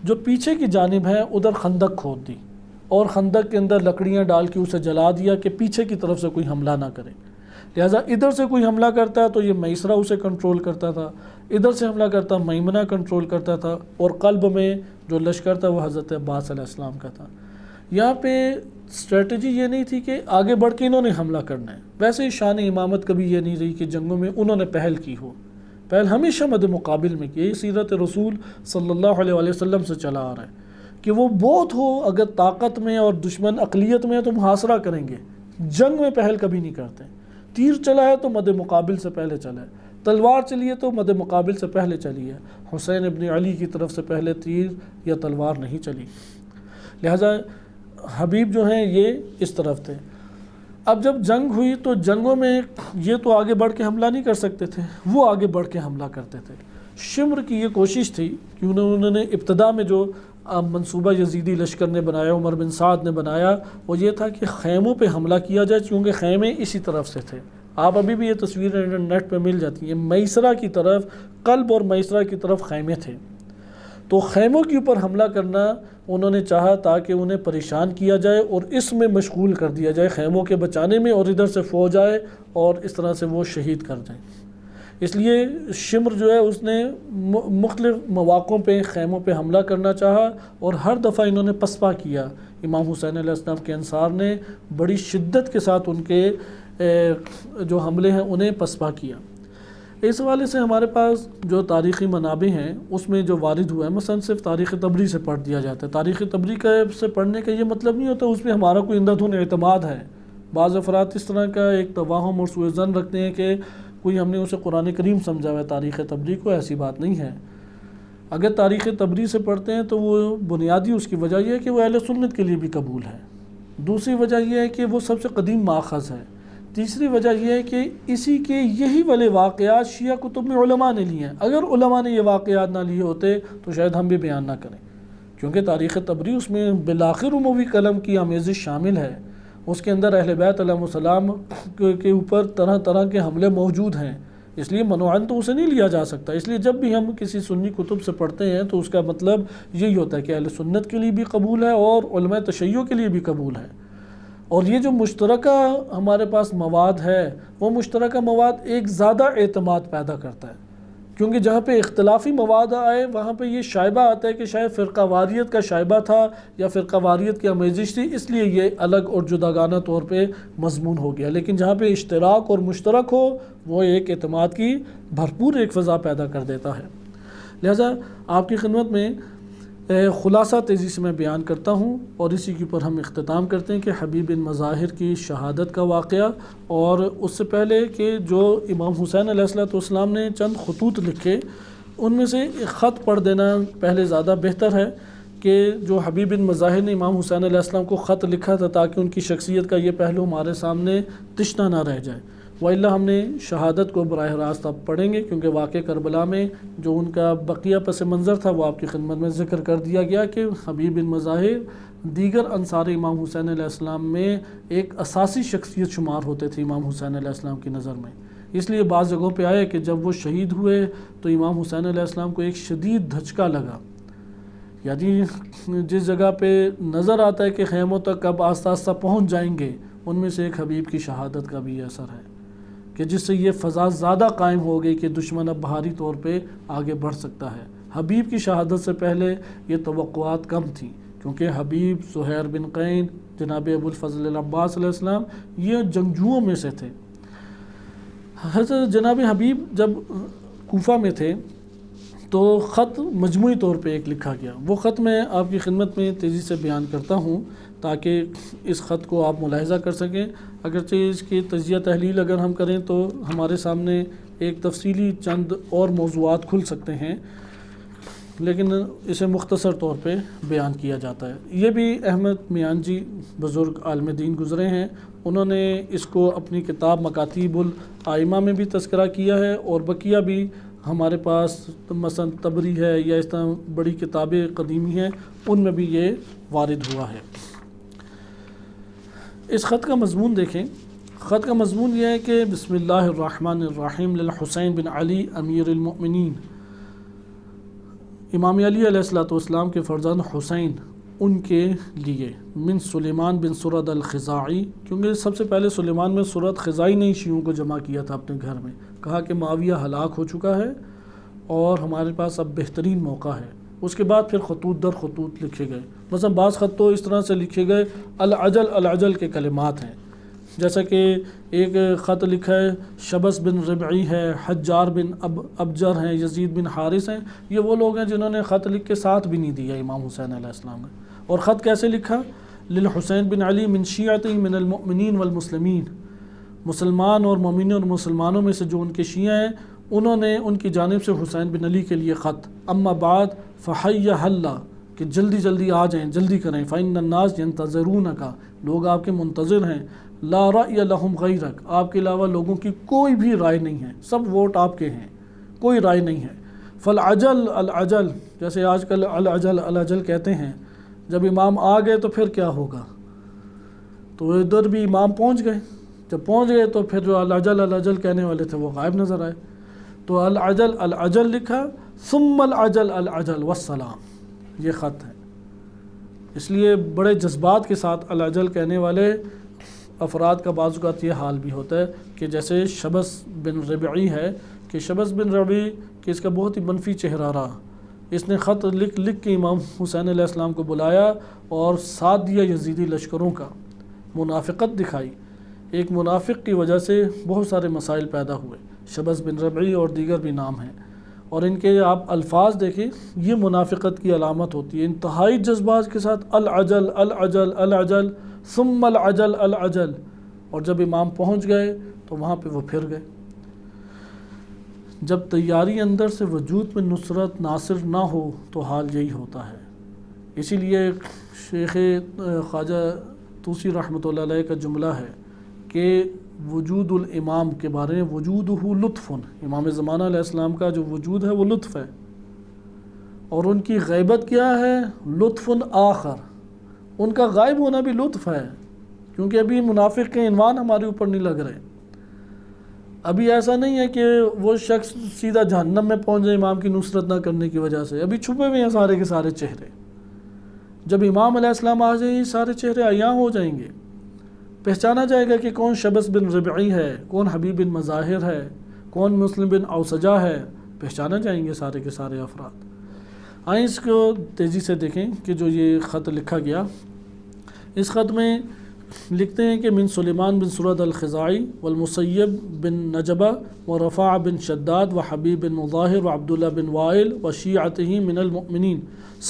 جو پیچھے کی جانب ہے ادھر خندق کھود دی، اور خندق کے اندر لکڑیاں ڈال کے اسے جلا دیا کہ پیچھے کی طرف سے کوئی حملہ نہ کرے۔ لہٰذا ادھر سے کوئی حملہ کرتا ہے تو یہ میسرہ اسے کنٹرول کرتا تھا، ادھر سے حملہ کرتا میمنہ کنٹرول کرتا تھا، اور قلب میں جو لشکر تھا وہ حضرت عباس علیہ السلام کا تھا۔ یہاں پہ اسٹریٹجی یہ نہیں تھی کہ آگے بڑھ کے انہوں نے حملہ کرنا ہے، ویسے ہی شان امامت کبھی یہ نہیں رہی کہ جنگوں میں انہوں نے پہل کی ہو، پہل ہمیشہ مد مقابل میں کی۔ یہی سیرت رسول صلی اللہ علیہ وسلم سے چلا آ رہا ہے کہ وہ بہت ہو اگر طاقت میں اور دشمن اقلیت میں ہے تو محاصرہ کریں گے، جنگ میں پہل کبھی نہیں کرتے۔ تیر چلا ہے تو مد مقابل سے پہلے چلا ہے، تلوار چلی ہے تو مد مقابل سے پہلے چلی ہے۔ حسین ابن علی کی طرف سے پہلے تیر یا تلوار نہیں چلی، لہذا حبیب جو ہیں یہ اس طرف تھے۔ اب جب جنگ ہوئی تو جنگوں میں یہ تو آگے بڑھ کے حملہ نہیں کر سکتے تھے، وہ آگے بڑھ کے حملہ کرتے تھے۔ شمر کی یہ کوشش تھی کہ انہوں نے ابتدا میں جو منصوبہ یزیدی لشکر نے بنایا، عمر بن سعد نے بنایا، وہ یہ تھا کہ خیموں پہ حملہ کیا جائے، چونکہ خیمے اسی طرف سے تھے۔ آپ ابھی بھی یہ تصویریں انٹرنیٹ پہ مل جاتی ہیں، میسرہ کی طرف، قلب اور میسرہ کی طرف خیمے تھے، تو خیموں کے اوپر حملہ کرنا انہوں نے چاہا تاکہ انہیں پریشان کیا جائے اور اس میں مشغول کر دیا جائے، خیموں کے بچانے میں، اور ادھر سے فوج آئے اور اس طرح سے وہ شہید کر جائیں۔ اس لیے شمر جو ہے اس نے مختلف مواقعوں پہ خیموں پہ حملہ کرنا چاہا، اور ہر دفعہ انہوں نے پسپا کیا۔ امام حسین علیہ السلام کے انصار نے بڑی شدت کے ساتھ ان کے جو حملے ہیں انہیں پسپا کیا۔ اس حوالے سے ہمارے پاس جو تاریخی منابع ہیں اس میں جو وارد ہوا ہے، مثلا صرف تاریخ طبری سے پڑھ دیا جاتا ہے۔ تاریخ طبری سے پڑھنے کا یہ مطلب نہیں ہوتا اس پہ ہمارا کوئی اندھا اعتماد ہے۔ بعض افراد اس طرح کا ایک توہم اور سوء ظن رکھتے ہیں کہ کوئی ہم نے اسے قرآن کریم سمجھا ہوا ہے تاریخ طبری کو، ایسی بات نہیں ہے۔ اگر تاریخ طبری سے پڑھتے ہیں تو وہ بنیادی اس کی وجہ یہ ہے کہ وہ اہل سنت کے لیے بھی قبول ہے، دوسری وجہ یہ ہے کہ وہ سب سے قدیم ماخذ ہے، تیسری وجہ یہ ہے کہ اسی کے یہی والے واقعات شیعہ کتب میں علماء نے لیے ہیں۔ اگر علماء نے یہ واقعات نہ لیے ہوتے تو شاید ہم بھی بیان نہ کریں، کیونکہ تاریخ طبری اس میں بالآخر اموی قلم کی آمیزش شامل ہے، اس کے اندر اہل بیت علیہ السلام کے اوپر طرح طرح کے حملے موجود ہیں، اس لیے منوعاً تو اسے نہیں لیا جا سکتا۔ اس لیے جب بھی ہم کسی سنی کتب سے پڑھتے ہیں تو اس کا مطلب یہی ہوتا ہے کہ اہل سنت کے لیے بھی قبول ہے اور علماء تشیع کے لیے بھی قبول ہے۔ اور یہ جو مشترکہ ہمارے پاس مواد ہے وہ مشترکہ مواد ایک زیادہ اعتماد پیدا کرتا ہے، کیونکہ جہاں پہ اختلافی مواد آئے وہاں پہ یہ شائبہ آتا ہے کہ شاید فرقہ واریت کا شائبہ تھا یا فرقہ واریت کی آمیزش تھی، اس لیے یہ الگ اور جداگانہ طور پہ مضمون ہو گیا۔ لیکن جہاں پہ اشتراک اور مشترک ہو وہ ایک اعتماد کی بھرپور ایک فضا پیدا کر دیتا ہے۔ لہذا آپ کی خدمت میں خلاصہ تیزی سے میں بیان کرتا ہوں اور اسی کے اوپر ہم اختتام کرتے ہیں کہ حبیب بن مظاہر کی شہادت کا واقعہ، اور اس سے پہلے کہ جو امام حسین علیہ السلام نے چند خطوط لکھے ان میں سے ایک خط پڑھ دینا پہلے زیادہ بہتر ہے، کہ جو حبیب بن مظاہر نے امام حسین علیہ السلام کو خط لکھا تھا تاکہ ان کی شخصیت کا یہ پہلو ہمارے سامنے تشنہ نہ رہ جائے، وإلا ہم نے شہادت کو براہ راست اب پڑھیں گے، کیونکہ واقع کربلا میں جو ان کا بقیہ پس منظر تھا وہ آپ کی خدمت میں ذکر کر دیا گیا کہ حبیب بن مظاہر دیگر انصار امام حسین علیہ السلام میں ایک اساسی شخصیت شمار ہوتے تھے امام حسین علیہ السلام کی نظر میں۔ اس لیے بعض جگہوں پہ آئے کہ جب وہ شہید ہوئے تو امام حسین علیہ السلام کو ایک شدید دھچکا لگا، یعنی جس جگہ پہ نظر آتا ہے کہ خیموں تک اب آہستہ آہستہ پہنچ جائیں گے، ان میں سے ایک حبیب کی شہادت کا بھی اثر ہے کہ جس سے یہ فضا زیادہ قائم ہو گئی کہ دشمن اب بہاری طور پہ آگے بڑھ سکتا ہے۔ حبیب کی شہادت سے پہلے یہ توقعات کم تھیں، کیونکہ حبیب، زہیر بن قین، جناب ابو الفضل العباس علیہ السلام یہ جنگجوؤں میں سے تھے۔ حضرت جناب حبیب جب کوفہ میں تھے تو خط مجموعی طور پہ ایک لکھا گیا، وہ خط میں آپ کی خدمت میں تیزی سے بیان کرتا ہوں تاکہ اس خط کو آپ ملاحظہ کر سکیں۔ اگرچہ اس کی تجزیہ تحلیل اگر ہم کریں تو ہمارے سامنے ایک تفصیلی چند اور موضوعات کھل سکتے ہیں، لیکن اسے مختصر طور پہ بیان کیا جاتا ہے۔ یہ بھی احمد میان جی بزرگ عالم دین گزرے ہیں، انہوں نے اس کو اپنی کتاب مکاتیب الائمہ میں بھی تذکرہ کیا ہے، اور بقیہ بھی ہمارے پاس مثلا تبری ہے یا اس طرح بڑی کتابیں قدیمی ہیں، ان میں بھی یہ وارد ہوا ہے۔ اس خط کا مضمون دیکھیں، خط کا مضمون یہ ہے کہ بسم اللہ الرحمن الرحیم للحسین بن علی امیر المؤمنین، امام علی علیہ السلام کے فرزند حسین ان کے لیے، من سلیمان بن سرد الخزاعی، کیونکہ سب سے پہلے سلیمان بن سرد خزاعی نے شیعوں کو جمع کیا تھا اپنے گھر میں، کہا کہ معاویہ ہلاک ہو چکا ہے اور ہمارے پاس اب بہترین موقع ہے۔ اس کے بعد پھر خطوط در خطوط لکھے گئے، مثلا بعض خط تو اس طرح سے لکھے گئے العجل العجل کے کلمات ہیں، جیسا کہ ایک خط لکھا ہے شبس بن ربعی ہے، حجار بن ابجر ہیں، یزید بن حارث ہیں، یہ وہ لوگ ہیں جنہوں نے خط لکھ کے ساتھ بھی نہیں دیا امام حسین علیہ السلام نے۔ اور خط کیسے لکھا؟ للحسین بن علی من شیعتی من المؤمنین والمسلمین، مسلمان اور مومنین اور مسلمانوں میں سے جو ان کے شیعہ ہیں انہوں نے ان کی جانب سے حسین بن علی کے لیے خط، اما بعد فحی حلہ، کہ جلدی جلدی آ جائیں، جلدی کریں، فإن الناس ينتظرونک، لوگ آپ کے منتظر ہیں، لا رأی لہم غیرک، آپ کے علاوہ لوگوں کی کوئی بھی رائے نہیں ہے، سب ووٹ آپ کے ہیں، کوئی رائے نہیں ہے۔ فالعجل العجل، جیسے آج کل العجل العجل کہتے ہیں، جب امام آ گئے تو پھر کیا ہوگا؟ تو ادھر بھی امام پہنچ گئے، جب پہنچ گئے تو پھر جو العجل العجل کہنے والے تھے وہ غائب نظر آئے، تو العجل العجل لکھا، ثم العجل العجل والسلام، یہ خط ہے۔ اس لیے بڑے جذبات کے ساتھ العجل کہنے والے افراد کا بعض اوقات یہ حال بھی ہوتا ہے کہ جیسے شبس بن ربعی ہے، کہ شبس بن ربعی کہ اس کا بہت ہی منفی چہرہ رہا، اس نے خط لکھ لکھ کے امام حسین علیہ السلام کو بلایا اور ساتھ دیا یزیدی لشکروں کا، منافقت دکھائی، ایک منافق کی وجہ سے بہت سارے مسائل پیدا ہوئے، شبس بن ربعی اور دیگر بھی نام ہیں، اور ان کے آپ الفاظ دیکھیں، یہ منافقت کی علامت ہوتی ہے، انتہائی جذبات کے ساتھ العجل العجل العجل ثم العجل العجل، اور جب امام پہنچ گئے تو وہاں پہ وہ پھر گئے۔ جب تیاری اندر سے وجود میں نصرت ناصر نہ ہو تو حال یہی ہوتا ہے۔ اسی لیے شیخ خواجہ طوسی رحمۃ اللہ علیہ کا جملہ ہے کہ وجود الامام کے بارے میں، وجودہ لطف، امام زمانہ علیہ السلام کا جو وجود ہے وہ لطف ہے، اور ان کی غیبت کیا ہے؟ لطف آخر، ان کا غائب ہونا بھی لطف ہے، کیونکہ ابھی منافق کے عنوان ہمارے اوپر نہیں لگ رہے، ابھی ایسا نہیں ہے کہ وہ شخص سیدھا جہنم میں پہنچ جائے امام کی نصرت نہ کرنے کی وجہ سے، ابھی چھپے ہوئے ہیں سارے کے سارے چہرے، جب امام علیہ السلام آ جائیں یہ سارے چہرے عیاں ہو جائیں گے، پہچانا جائے گا کہ کون شبس بن ربعی ہے، کون حبیب بن مظاہر ہے، کون مسلم بن اوسجہ ہے، پہچانا جائیں گے سارے کے سارے افراد۔ آئیں اس کو تیزی سے دیکھیں کہ جو یہ خط لکھا گیا، اس خط میں لکھتے ہیں کہ من سلیمان بن سرد الخزاعی والمسیب بن نجبہ ورفاع بن شداد وحبیب بن مظاہر وعبداللہ بن وائل وشیعتہ من المؤمنین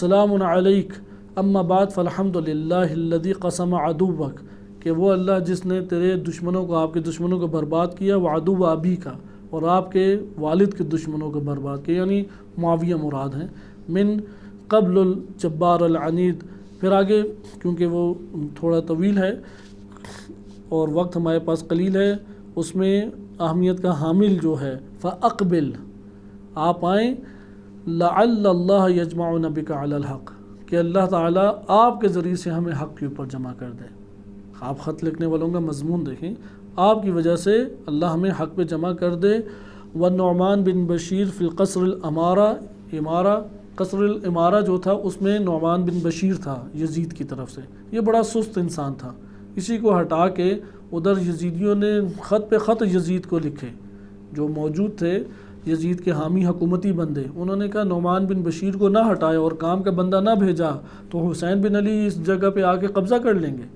سلام علیک اما بعد فالحمد للہ الذی قسم عدوک، کہ وہ اللہ جس نے تیرے دشمنوں کو، آپ کے دشمنوں کو برباد کیا، وعدو ابی کا، اور آپ کے والد کے دشمنوں کو برباد کیا، یعنی معاویہ مراد ہیں، من قبل الجبار العنید۔ پھر آگے کیونکہ وہ تھوڑا طویل ہے اور وقت ہمارے پاس قلیل ہے، اس میں اہمیت کا حامل جو ہے فَأَقْبِلْ، آپ آئیں، لَعَلَّ اللَّهَ يَجْمَعُنَا بِكَ عَلَى الْحَقِّ، کہ اللہ تعالیٰ آپ کے ذریعے سے ہمیں حق کے اوپر جمع کر دے۔ آپ خط لکھنے والوں کا مضمون دیکھیں، آپ کی وجہ سے اللہ ہمیں حق پہ جمع کر دے۔ والنعمان بن بشیر فی القصر الامارہ، قصر الامارہ جو تھا اس میں نعمان بن بشیر تھا یزید کی طرف سے، یہ بڑا سست انسان تھا، اسی کو ہٹا کے ادھر یزیدیوں نے خط پہ خط یزید کو لکھے، جو موجود تھے یزید کے حامی حکومتی بندے، انہوں نے کہا نعمان بن بشیر کو نہ ہٹائے اور کام کا بندہ نہ بھیجا تو حسین بن علی اس جگہ پہ آ کے قبضہ کر لیں گے،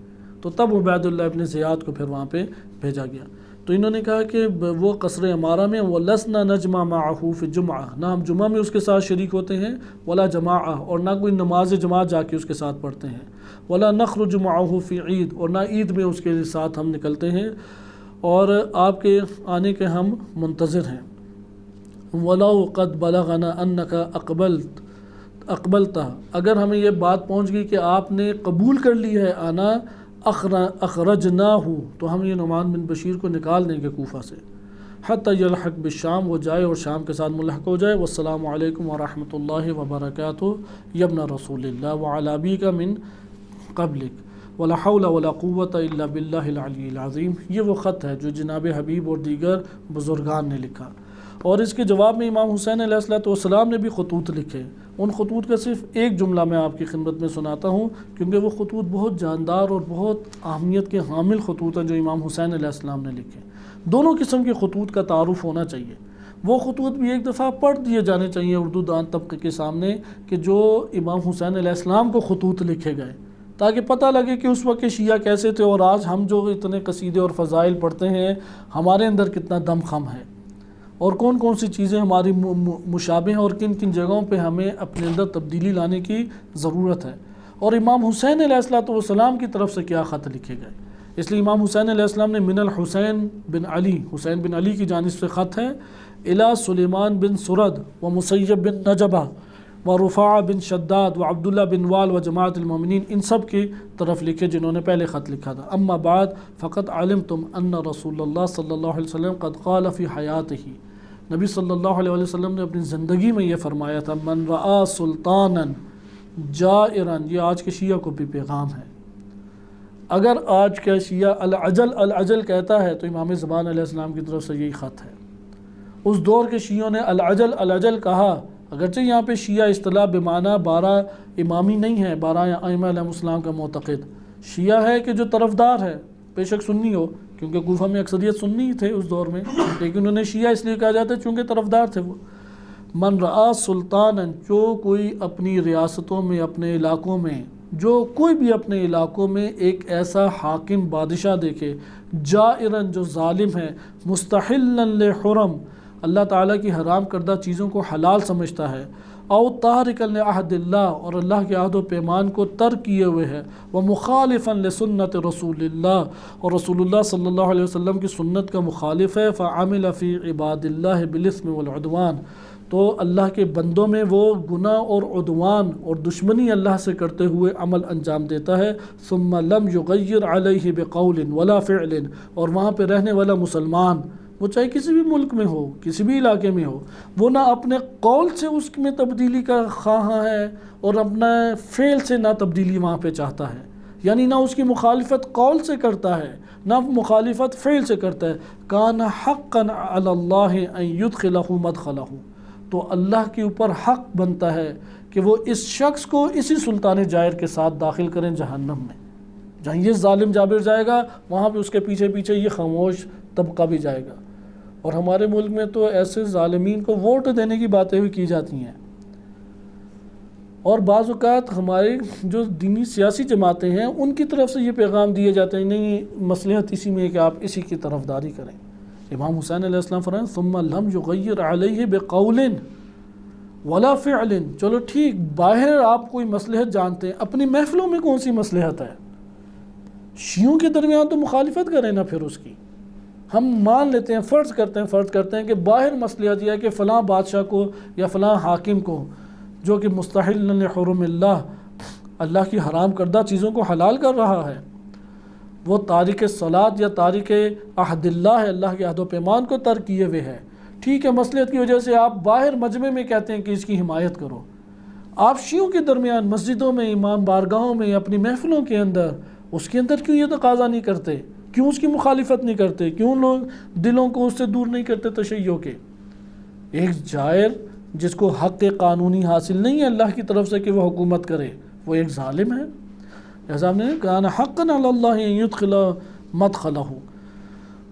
تو تب عبید اللہ ابن زیاد کو پھر وہاں پہ بھیجا گیا۔ تو انہوں نے کہا کہ وہ قصر امارہ میں وَلَسْنَا نَجْمَعَ مَعَهُ فِي الجُّمْعَةِ، نہ ہم جمعہ میں اس کے ساتھ شریک ہوتے ہیں، ولا جماعہ، اور نہ کوئی نماز جماعت جا کے اس کے ساتھ پڑھتے ہیں، ولا نخرج معه فی عید، اور نہ عید میں اس کے ساتھ ہم نکلتے ہیں، اور آپ کے آنے کے ہم منتظر ہیں۔ وَلَوْ قَدْ بَلَغَنَا أَنَّكَ أَقْبَلْتَ، اگر ہمیں یہ بات پہنچ گئی کہ آپ نے قبول کر لی ہے آنا، اخرجناہ، تو ہم یہ نعمان بن بشیر کو نکال دیں گے کوفہ سے، حتی یلحق بالشام، وہ جائے اور شام کے ساتھ ملحق ہو جائے۔ والسلام علیکم ورحمۃ اللہ وبرکاتہ یبن رسول اللہ وعلی ابیک من قبلک ولا حول ولا قوۃ الا باللہ العلی العظیم۔ یہ وہ خط ہے جو جناب حبیب اور دیگر بزرگان نے لکھا، اور اس کے جواب میں امام حسین علیہ السلام نے بھی خطوط لکھے۔ ان خطوط کا صرف ایک جملہ میں آپ کی خدمت میں سناتا ہوں، کیونکہ وہ خطوط بہت جاندار اور بہت اہمیت کے حامل خطوط ہیں جو امام حسین علیہ السلام نے لکھے۔ دونوں قسم کے خطوط کا تعارف ہونا چاہیے، وہ خطوط بھی ایک دفعہ پڑھ دیے جانے چاہیے اردو دان طبقے کے سامنے کہ جو امام حسین علیہ السلام کو خطوط لکھے گئے، تاکہ پتہ لگے کہ اس وقت کے شیعہ کیسے تھے، اور آج ہم جو اتنے قصیدے اور فضائل پڑھتے ہیں ہمارے اندر کتنا دم خم ہے، اور کون کون سی چیزیں ہماری مشابہ ہیں، اور کن کن جگہوں پہ ہمیں اپنے اندر تبدیلی لانے کی ضرورت ہے، اور امام حسین علیہ السلام کی طرف سے کیا خط لکھے گئے۔ اس لیے امام حسین علیہ السلام نے من الحسین بن علی، حسین بن علی کی جانب سے خط ہے، الی سلیمان بن سرد و مسیب بن نجبہ و رفاع بن شداد و عبداللہ بن وال و جماعت المومنین، ان سب کی طرف لکھے جنہوں نے پہلے خط لکھا تھا۔ اما بعد فقط علمتم ان رسول اللہ صلی اللہ علیہ وسلم قد قال فی حیاتہ، نبی صلی اللہ علیہ وسلم نے اپنی زندگی میں یہ فرمایا تھا، من رآ سلطانا جائرا، یہ آج کے شیعہ کو بھی پیغام ہے۔ اگر آج کا شیعہ العجل العجل کہتا ہے تو امام زمان علیہ السلام کی طرف سے یہی خط ہے۔ اس دور کے شیعوں نے العجل العجل کہا، اگرچہ یہاں پہ شیعہ اصطلاح بمعنی 12 امامی نہیں ہے، 12 ائمہ علیہ السلام کا معتقد، شیعہ ہے کہ جو طرفدار ہے، بے شک سنی ہو، کیونکہ کوفہ میں اکثریت سنی تھے اس دور میں، لیکن انہیں شیعہ اس لیے کہا جاتا ہے چونکہ طرفدار تھے وہ۔ من رآ سلطانا، جو کوئی اپنی ریاستوں میں، اپنے علاقوں میں، جو کوئی بھی اپنے علاقوں میں ایک ایسا حاکم بادشاہ دیکھے، جائرن جو ظالم ہے، مستحلا لحرم، اللہ تعالیٰ کی حرام کردہ چیزوں کو حلال سمجھتا ہے، او تارکا لعہد اللہ، اور اللہ کے عہد و پیمان کو ترک کیے ہوئے ہے، ومخالفا لسنت رسول اللہ، اور رسول اللہ صلی اللہ علیہ وسلم کی سنت کا مخالف ہے، فعمل فی عباد اللہ بالاثم والعدوان، تو اللہ کے بندوں میں وہ گناہ اور عدوان اور دشمنی اللہ سے کرتے ہوئے عمل انجام دیتا ہے، ثم لم یغیر علیہ بقول ولا فعل، اور وہاں پہ رہنے والا مسلمان، وہ چاہے کسی بھی ملک میں ہو، کسی بھی علاقے میں ہو، وہ نہ اپنے قول سے اس میں تبدیلی کا خواہاں ہے اور اپنا فعل سے نہ تبدیلی وہاں پہ چاہتا ہے، یعنی نہ اس کی مخالفت قول سے کرتا ہے نہ مخالفت فعل سے کرتا ہے، کان حقا علی اللہ ان یدخلہ مدخلہ، تو اللہ کے اوپر حق بنتا ہے کہ وہ اس شخص کو اسی سلطان جائر کے ساتھ داخل کریں جہنم میں، جہاں یہ ظالم جابر جائے گا وہاں پہ اس کے پیچھے پیچھے یہ خاموش طبقہ بھی جائے گا۔ اور ہمارے ملک میں تو ایسے ظالمین کو ووٹ دینے کی باتیں بھی کی جاتی ہیں، اور بعض اوقات ہمارے جو دینی سیاسی جماعتیں ہیں ان کی طرف سے یہ پیغام دیے جاتے ہیں نہیں مصلحت اسی میں ہے کہ آپ اسی کی طرفداری کریں۔ امام حسین علیہ السلام فرمائیں ثم لم یغیر علیہ بقول ولا فعل، چلو ٹھیک باہر آپ کوئی مصلحت جانتے ہیں، اپنی محفلوں میں کون سی مصلحت ہے؟ شیعوں کے درمیان تو مخالفت کریں نا پھر اس کی۔ ہم مان لیتے ہیں، فرض کرتے ہیں کہ باہر مصلحت یہ ہے کہ فلاں بادشاہ کو یا فلاں حاکم کو جو کہ مستحل لحرم اللہ کی حرام کردہ چیزوں کو حلال کر رہا ہے، وہ تارک صلاۃ یا تارک عہد اللہ ہے، اللہ کے عہد و پیمان کو ترک کیے ہوئے ہے۔ ٹھیک ہے، مصلحت کی وجہ سے آپ باہر مجمع میں کہتے ہیں کہ اس کی حمایت کرو، آپ شیعوں کے درمیان مسجدوں میں، امام بارگاہوں میں، اپنی محفلوں کے اندر اس کے اندر کیوں یہ تقاضا نہیں کرتے؟ کیوں اس کی مخالفت نہیں کرتے؟ کیوں لوگ دلوں کو اس سے دور نہیں کرتے تشیع کے؟ ایک جائر جس کو حق قانونی حاصل نہیں ہے اللہ کی طرف سے کہ وہ حکومت کرے، وہ ایک ظالم ہے۔ جیسا ہم نے کہا نا حقا علی اللہ ان یدخل مدخلہ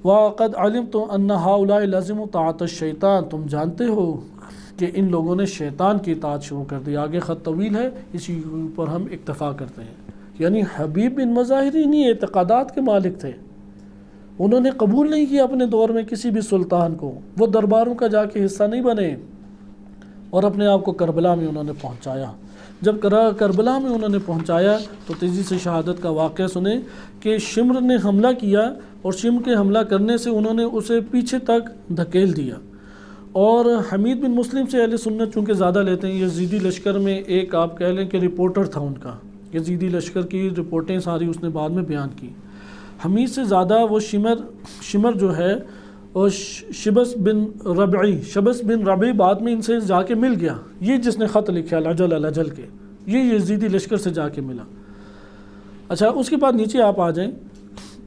وقد علمت ان هؤلاء لازم طاعت الشیطان، تم جانتے ہو کہ ان لوگوں نے شیطان کی اطاعت شروع کر دی۔ آگے خط طویل ہے، اسی پر ہم اکتفا کرتے ہیں۔ یعنی حبیب بن مظاہر انہی اعتقادات کے مالک تھے، انہوں نے قبول نہیں کیا اپنے دور میں کسی بھی سلطان کو، وہ درباروں کا جا کے حصہ نہیں بنے، اور اپنے آپ کو کربلا میں انہوں نے پہنچایا۔ جب کربلا میں انہوں نے پہنچایا تو تیزی سے شہادت کا واقعہ سنیں کہ شمر نے حملہ کیا، اور شمر کے حملہ کرنے سے انہوں نے اسے پیچھے تک دھکیل دیا، اور حمید بن مسلم سے اہل سنت چونکہ زیادہ لیتے ہیں، یزیدی لشکر میں ایک آپ کہہ لیں کہ رپورٹر تھا ان کا، یزیدی لشکر کی رپورٹیں ساری اس نے بعد میں بیان کی۔ حمید سے زیادہ وہ شمر جو ہے اور شبس بن ربعی بعد میں ان سے جا کے مل گیا، یہ جس نے خط لکھا العجل کے، یہ یزیدی لشکر سے جا کے ملا۔ اچھا، اس کے بعد نیچے آپ آ جائیں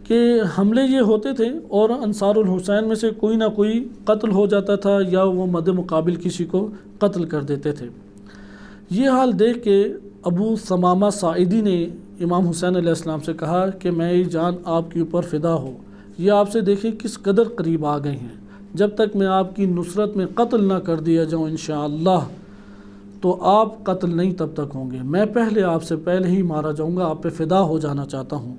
کہ حملے یہ ہوتے تھے اور انصار الحسین میں سے کوئی نہ کوئی قتل ہو جاتا تھا یا وہ مد مقابل کسی کو قتل کر دیتے تھے۔ یہ حال دیکھ کے ابو ثمامہ ساعدی نے امام حسین علیہ السلام سے کہا کہ میری جان آپ کے اوپر فدا ہو، یہ آپ سے دیکھیں کس قدر قریب آ گئے ہیں، جب تک میں آپ کی نصرت میں قتل نہ کر دیا جاؤں انشاءاللہ تو آپ قتل نہیں تب تک ہوں گے، میں آپ سے پہلے ہی مارا جاؤں گا، آپ پہ فدا ہو جانا چاہتا ہوں۔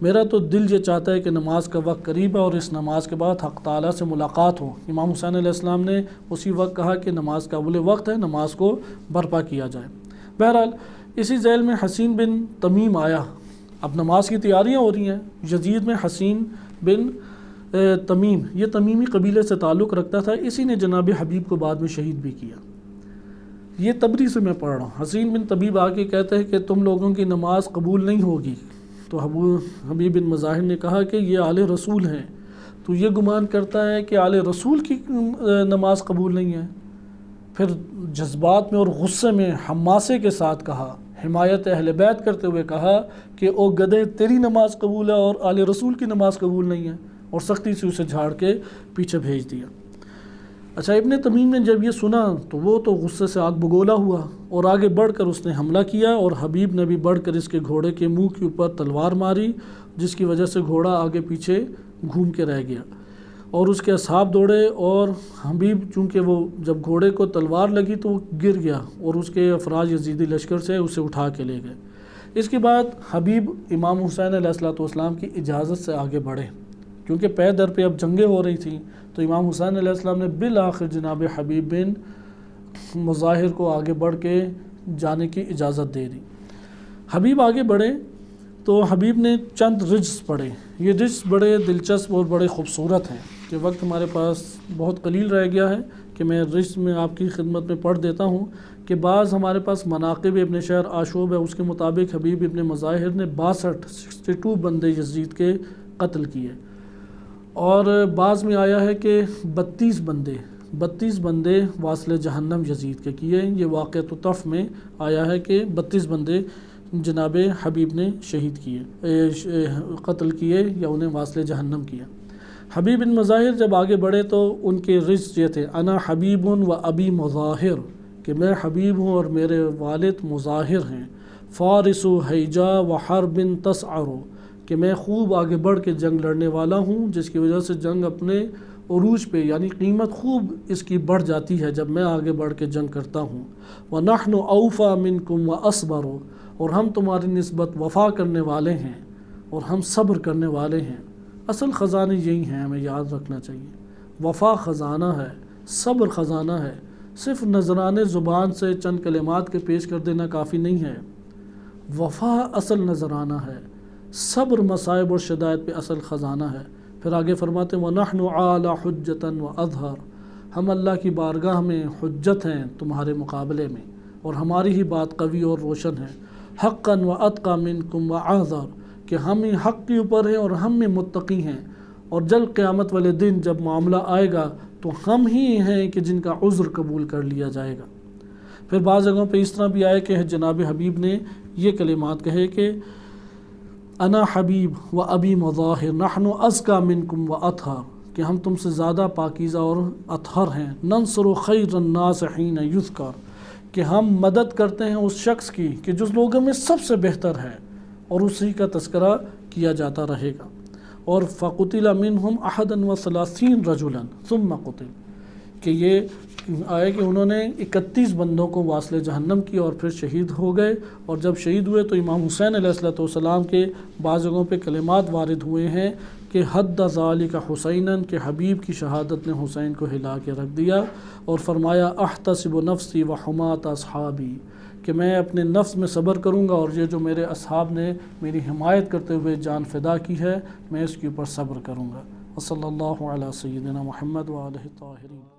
میرا تو دل یہ چاہتا ہے کہ نماز کا وقت قریب ہے اور اس نماز کے بعد حق تعالیٰ سے ملاقات ہو۔ امام حسین علیہ السلام نے اسی وقت کہا کہ نماز کا اول وقت ہے، نماز کو برپا کیا جائے۔ بہرحال اسی ذیل میں حسین بن تمیم آیا، اب نماز کی تیاریاں ہو رہی ہیں۔ یزید میں حسین بن تمیم، یہ تمیمی قبیلے سے تعلق رکھتا تھا، اسی نے جناب حبیب کو بعد میں شہید بھی کیا۔ یہ تبری سے میں پڑھ رہا ہوں۔ حسین بن طبیب آ کے کہتا ہے کہ تم لوگوں کی نماز قبول نہیں ہوگی، تو حبیب بن مظاہر نے کہا کہ یہ آل رسول ہیں، تو یہ گمان کرتا ہے کہ آل رسول کی نماز قبول نہیں ہے۔ پھر جذبات میں اور غصے میں حماسے کے ساتھ کہا، حمایت اہل بیت کرتے ہوئے کہا کہ او گدھے تیری نماز قبول ہے اور آل رسول کی نماز قبول نہیں ہے، اور سختی سے اسے جھاڑ کے پیچھے بھیج دیا۔ اچھا، ابن تمیم نے جب یہ سنا تو وہ تو غصے سے آگ بگولا ہوا اور آگے بڑھ کر اس نے حملہ کیا، اور حبیب نے بھی بڑھ کر اس کے گھوڑے کے منہ کے اوپر تلوار ماری، جس کی وجہ سے گھوڑا آگے پیچھے گھوم کے رہ گیا، اور اس کے اصحاب دوڑے، اور حبیب چونکہ وہ جب گھوڑے کو تلوار لگی تو وہ گر گیا، اور اس کے افراد یزیدی لشکر سے اسے اٹھا کے لے گئے۔ اس کے بعد حبیب امام حسین علیہ السلام کی اجازت سے آگے بڑھے، کیونکہ پے در پہ اب جنگیں ہو رہی تھیں، تو امام حسین علیہ السلام نے بالآخر جناب حبیب بن مظاہر کو آگے بڑھ کے جانے کی اجازت دے دی۔ حبیب آگے بڑھے تو حبیب نے چند رجز پڑھے، یہ رجز بڑے دلچسپ اور بڑے خوبصورت ہیں کہ وقت ہمارے پاس بہت قلیل رہ گیا ہے کہ میں رجز میں آپ کی خدمت میں پڑھ دیتا ہوں کہ بعض ہمارے پاس مناقب ابن شہر آشوب ہے، اس کے مطابق حبیب ابن مظاہر نے 62 بندے یزید کے قتل کیے، اور بعض میں آیا ہے کہ 32 بندے واصل جہنم یزید کے کیے۔ یہ واقعۃ طف میں آیا ہے کہ 32 بندے جناب حبیب نے شہید کیے، قتل کیے یا انہیں واصل جہنم کیا۔ حبیب بن مظاہر جب آگے بڑھے تو ان کے رجز یہ تھے، انا حبیب و ابی مظاہر، کہ میں حبیب ہوں اور میرے والد مظاہر ہیں، فارس و حیجا و حرب تسعر، کہ میں خوب آگے بڑھ کے جنگ لڑنے والا ہوں، جس کی وجہ سے جنگ اپنے عروج پہ، یعنی قیمت خوب اس کی بڑھ جاتی ہے جب میں آگے بڑھ کے جنگ کرتا ہوں۔ وَنَحْنُ أَوْفَى مِنْكُمْ وَأَصْبَرُ، اور ہم تمہاری نسبت وفا کرنے والے ہیں اور ہم صبر کرنے والے ہیں۔ اصل خزانے یہی ہیں، ہمیں یاد رکھنا چاہیے۔ وفا خزانہ ہے، صبر خزانہ ہے۔ صرف نذرانے زبان سے چند کلمات کے پیش کر دینا کافی نہیں ہے، وفا اصل نذرانہ ہے، صبر مصائب اور شدائد پہ اصل خزانہ ہے۔ پھر آگے فرماتے ہیں وَنَحْنُ عَلَى حُجَّةً وَأَظْهَرُ، ہم اللہ کی بارگاہ میں حجت ہیں تمہارے مقابلے میں، اور ہماری ہی بات قوی اور روشن ہے۔ حَقًّا وَأَتْقَى مِنْكُمْ وَأَعْذَرُ، کہ ہم ہی حق کے اوپر ہیں اور ہم میں متقی ہیں، اور جلد قیامت والے دن جب معاملہ آئے گا تو ہم ہی ہیں کہ جن کا عذر قبول کر لیا جائے گا۔ پھر بعض جگہوں پہ اس طرح بھی آئے کہ جناب حبیب نے یہ کلمات کہے کہ انا حبیب و ابی مظاہر نحن ازکا منکم و اطہر، کہ ہم تم سے زیادہ پاکیزہ اور اطہر ہیں۔ ننصر خیر الناس حین یذکر، کہ ہم مدد کرتے ہیں اس شخص کی کہ جو لوگوں میں سب سے بہتر ہے اور اسی کا تذکرہ کیا جاتا رہے گا۔ اور فقتل منہم احد و ثلاثین رجلا ثم قتل، کہ یہ آئے کہ انہوں نے 31 بندوں کو واصل جہنم کی اور پھر شہید ہو گئے، اور جب شہید ہوئے تو امام حسین علیہ السلام کے بعض جگہوں پہ کلمات وارد ہوئے ہیں کہ حد ذالک حسیناً، کہ حبیب کی شہادت نے حسین کو ہلا کے رکھ دیا، اور فرمایا احتسب نفسی و حمات اصحابی، کہ میں اپنے نفس میں صبر کروں گا اور یہ جو میرے اصحاب نے میری حمایت کرتے ہوئے جان فدا کی ہے میں اس کے اوپر صبر کروں گا۔ وصلی اللہ علی سیدنا محمد و آلہ الطاہرین۔